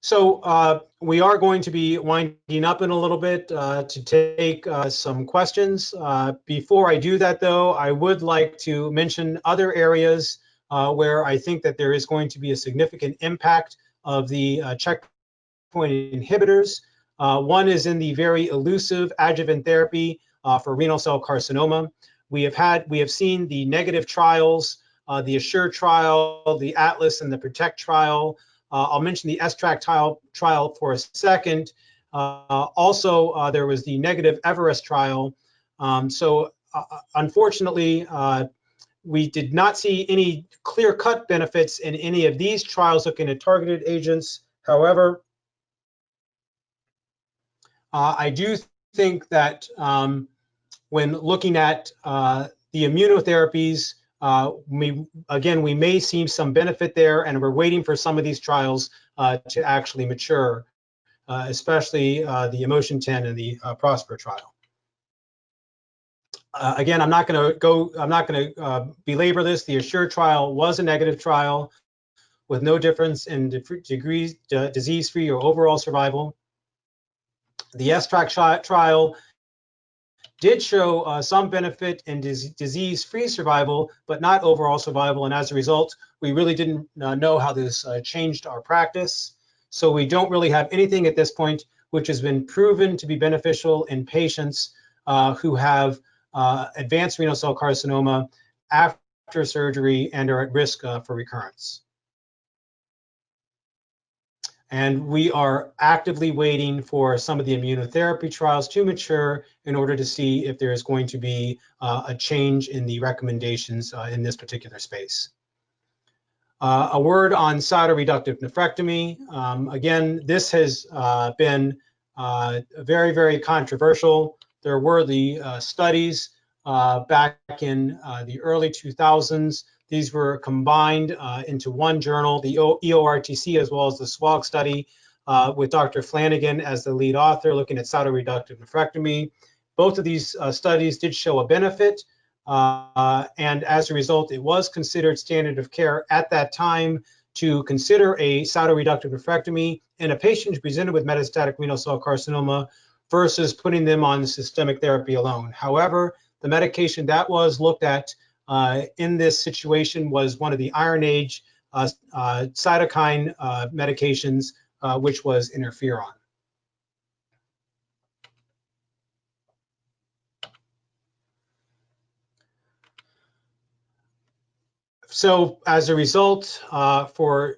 So we are going to be winding up in a little bit to take some questions. Before I do that, though, I would like to mention other areas where I think that there is going to be a significant impact of the checkpoint inhibitors. One is in the very elusive adjuvant therapy for renal cell carcinoma. We have seen the negative trials, the ASSURE trial, the ATLAS, and the PROTECT trial. I'll mention the STRAC trial for a second. Also, there was the negative Everest trial. Unfortunately, we did not see any clear-cut benefits in any of these trials looking at targeted agents. However, I do think that when looking at the immunotherapies, we may see some benefit there, and we're waiting for some of these trials to actually mature, especially the Emotion 10 and the Prosper trial. Again, I'm not going to belabor this. The ASSURE trial was a negative trial with no difference in degrees, disease-free or overall survival. The STRAC trial did show some benefit in disease-free survival, but not overall survival. And as a result, we really didn't know how this changed our practice. So we don't really have anything at this point which has been proven to be beneficial in patients who have advanced renal cell carcinoma after surgery and are at risk for recurrence. And we are actively waiting for some of the immunotherapy trials to mature in order to see if there is going to be a change in the recommendations in this particular space. A word on cytoreductive nephrectomy. Again, this has been very, very controversial. There were the studies back in the early 2000s. These were combined into one journal, the EORTC, as well as the SWOG study with Dr. Flanagan as the lead author, looking at cytoreductive nephrectomy. Both of these studies did show a benefit, and as a result, it was considered standard of care at that time to consider a cytoreductive nephrectomy in a patient presented with metastatic renal cell carcinoma versus putting them on systemic therapy alone. However, the medication that was looked at in this situation was one of the Iron Age cytokine medications, which was interferon. So as a result, for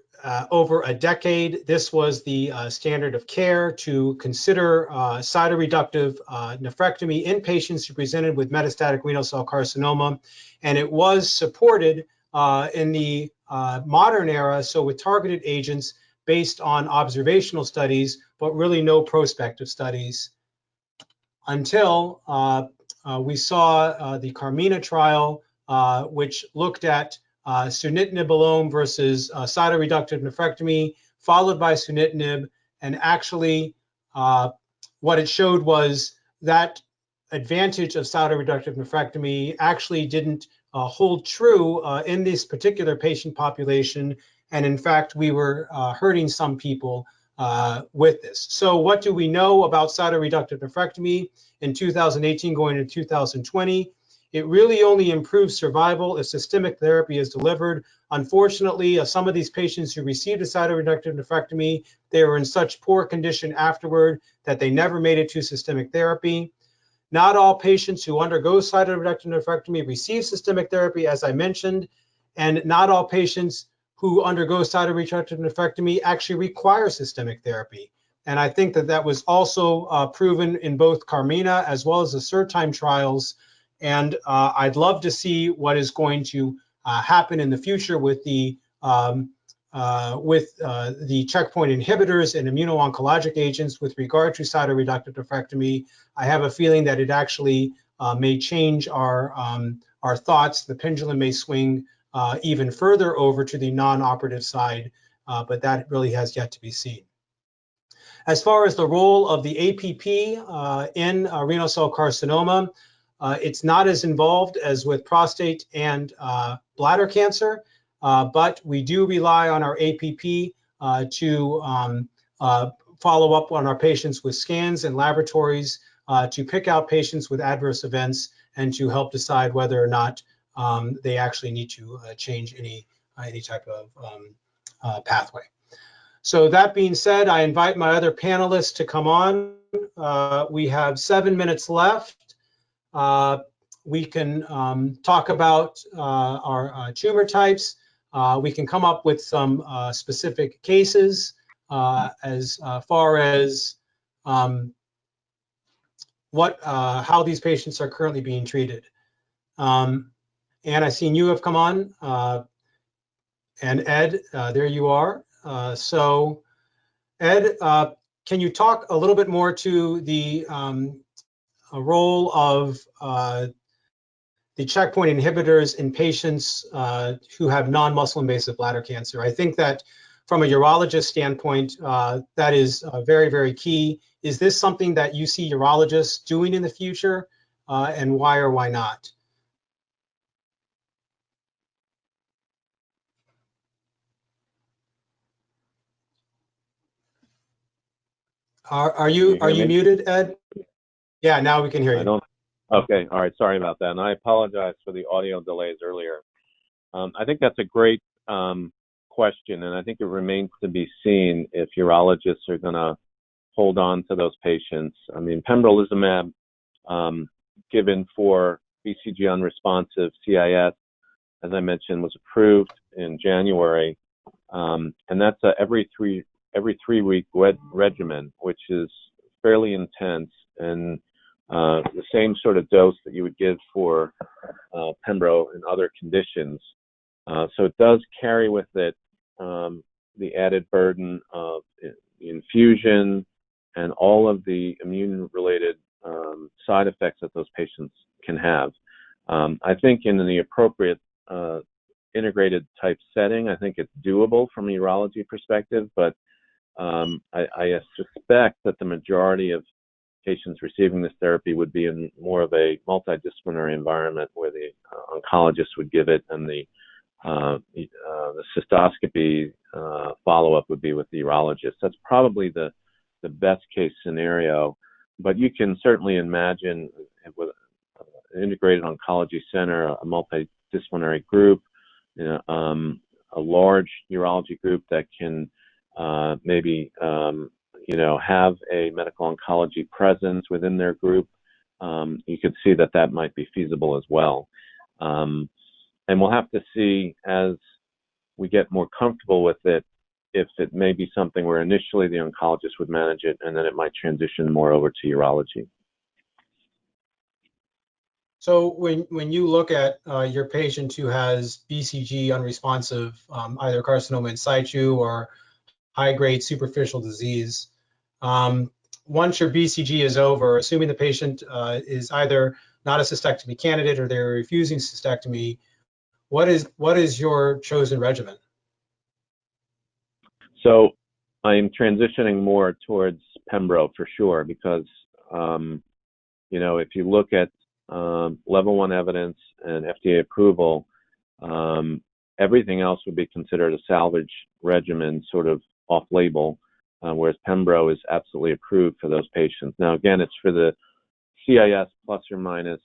over a decade, this was the standard of care to consider cytoreductive nephrectomy in patients who presented with metastatic renal cell carcinoma. And it was supported in the modern era, so with targeted agents based on observational studies, but really no prospective studies until we saw the Carmina trial, which looked at sunitinib alone versus cytoreductive nephrectomy, followed by sunitinib, and actually what it showed was that advantage of cytoreductive nephrectomy actually didn't hold true in this particular patient population, and in fact we were hurting some people with this. So what do we know about cytoreductive nephrectomy in 2018 going into 2020? It really only improves survival if systemic therapy is delivered. Unfortunately, some of these patients who received a cytoreductive nephrectomy, they were in such poor condition afterward that they never made it to systemic therapy. Not all patients who undergo cytoreductive nephrectomy receive systemic therapy, as I mentioned, and not all patients who undergo cytoreductive nephrectomy actually require systemic therapy. And I think that that was also proven in both Carmina as well as the Surtime trials. And I'd love to see what is going to happen in the future with the checkpoint inhibitors and immuno-oncologic agents with regard to cytoreductive nephrectomy. I have a feeling that it actually may change our thoughts. The pendulum may swing even further over to the non-operative side, but that really has yet to be seen. As far as the role of the APP in renal cell carcinoma, it's not as involved as with prostate and bladder cancer, but we do rely on our APP to follow up on our patients with scans and laboratories to pick out patients with adverse events and to help decide whether or not they actually need to change any type of pathway. So that being said, I invite my other panelists to come on. We have 7 minutes left. We can talk about our tumor types. We can come up with some specific cases as far as how these patients are currently being treated. Anne, I seen you have come on, and Ed, there you are. So Ed, can you talk a little bit more to the role of the checkpoint inhibitors in patients who have non-muscle invasive bladder cancer? I think that from a urologist standpoint, that is very, very key. Is this something that you see urologists doing in the future, and why or why not? Are you muted, Ed? Yeah, now we can hear you. Okay, all right, sorry about that. And I apologize for the audio delays earlier. I think that's a great question, and I think it remains to be seen if urologists are gonna hold on to those patients. I mean, pembrolizumab given for BCG unresponsive CIS, as I mentioned, was approved in January, and that's every every 3-week regimen, which is fairly intense and the same sort of dose that you would give for Pembro and other conditions. So it does carry with it the added burden of infusion and all of the immune-related side effects that those patients can have. I think in the appropriate integrated type setting, I think it's doable from a urology perspective, but I suspect that the majority of patients receiving this therapy would be in more of a multidisciplinary environment where the oncologist would give it and the cystoscopy follow-up would be with the urologist. That's probably the best case scenario, but you can certainly imagine with an integrated oncology center, a multidisciplinary group, a large urology group that can maybe have a medical oncology presence within their group. You could see that might be feasible as well. And we'll have to see as we get more comfortable with it, if it may be something where initially the oncologist would manage it and then it might transition more over to urology. So when you look at your patient who has BCG unresponsive, either carcinoma in situ or high-grade superficial disease, once your BCG is over, assuming the patient is either not a cystectomy candidate or they're refusing cystectomy, what is your chosen regimen? So I'm transitioning more towards Pembro for sure, because if you look at level 1 evidence and FDA approval, everything else would be considered a salvage regimen, sort of off-label, whereas Pembro is absolutely approved for those patients. Now, again, it's for the CIS plus or minus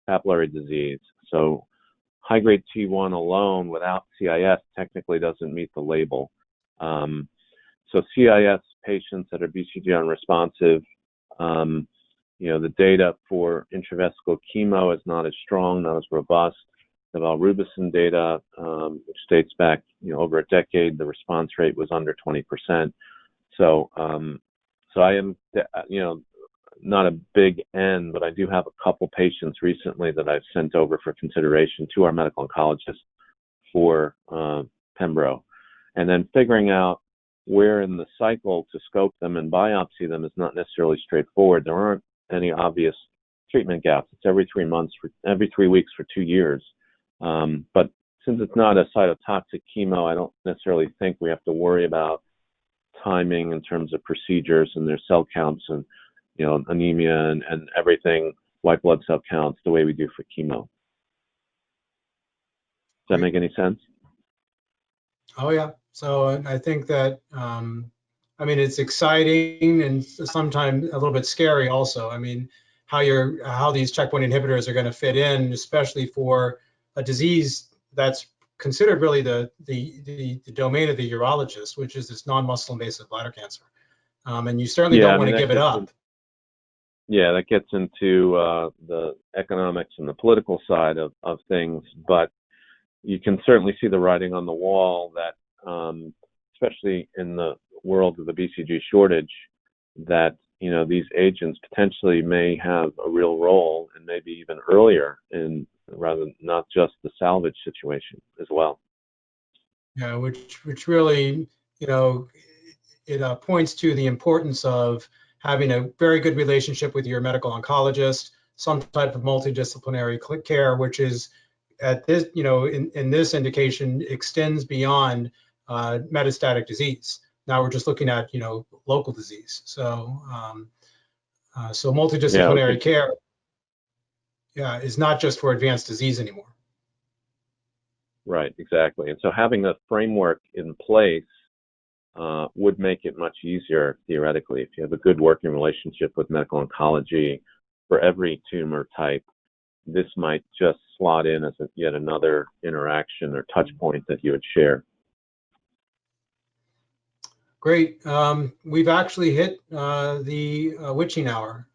papillary disease. So high-grade T1 alone without CIS technically doesn't meet the label. So CIS patients that are BCG unresponsive, the data for intravesical chemo is not as strong, not as robust. The valrubicin data, which dates back, over a decade, the response rate was under 20%. So I am, not a big N, but I do have a couple patients recently that I've sent over for consideration to our medical oncologist for Pembro. And then figuring out where in the cycle to scope them and biopsy them is not necessarily straightforward. There aren't any obvious treatment gaps. It's every 3 months, every 3 weeks for 2 years. But since it's not a cytotoxic chemo, I don't necessarily think we have to worry about timing in terms of procedures and their cell counts and, anemia and everything, white blood cell counts, the way we do for chemo. Does that make any sense? Oh, yeah. So I think that, it's exciting and sometimes a little bit scary also. How these checkpoint inhibitors are going to fit in, especially for a disease that's considered really the domain of the urologist, which is this non-muscle invasive bladder cancer. And you certainly don't want to give it up. Yeah, that gets into the economics and the political side of things, but you can certainly see the writing on the wall that, especially in the world of the BCG shortage, that these agents potentially may have a real role, and maybe even earlier, in rather than not just the salvage situation as well. Yeah, which really, it points to the importance of having a very good relationship with your medical oncologist, some type of multidisciplinary care, which is at this, in this indication extends beyond metastatic disease. Now we're just looking at, local disease. So, so multidisciplinary care, is not just for advanced disease anymore. Right, exactly. And so having a framework in place would make it much easier theoretically if you have a good working relationship with medical oncology for every tumor type. This might just slot in as yet another interaction or touch point that you would share. Great. We've actually hit the witching hour.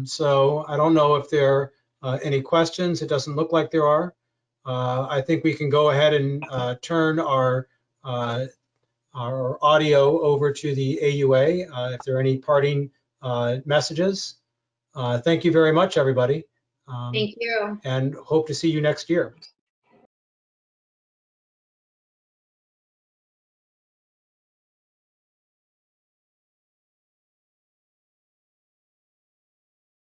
So I don't know if there are any questions. It doesn't look like there are. I think we can go ahead and turn our our audio over to the AUA if there are any parting messages. Thank you very much, everybody. Thank you. And hope to see you next year.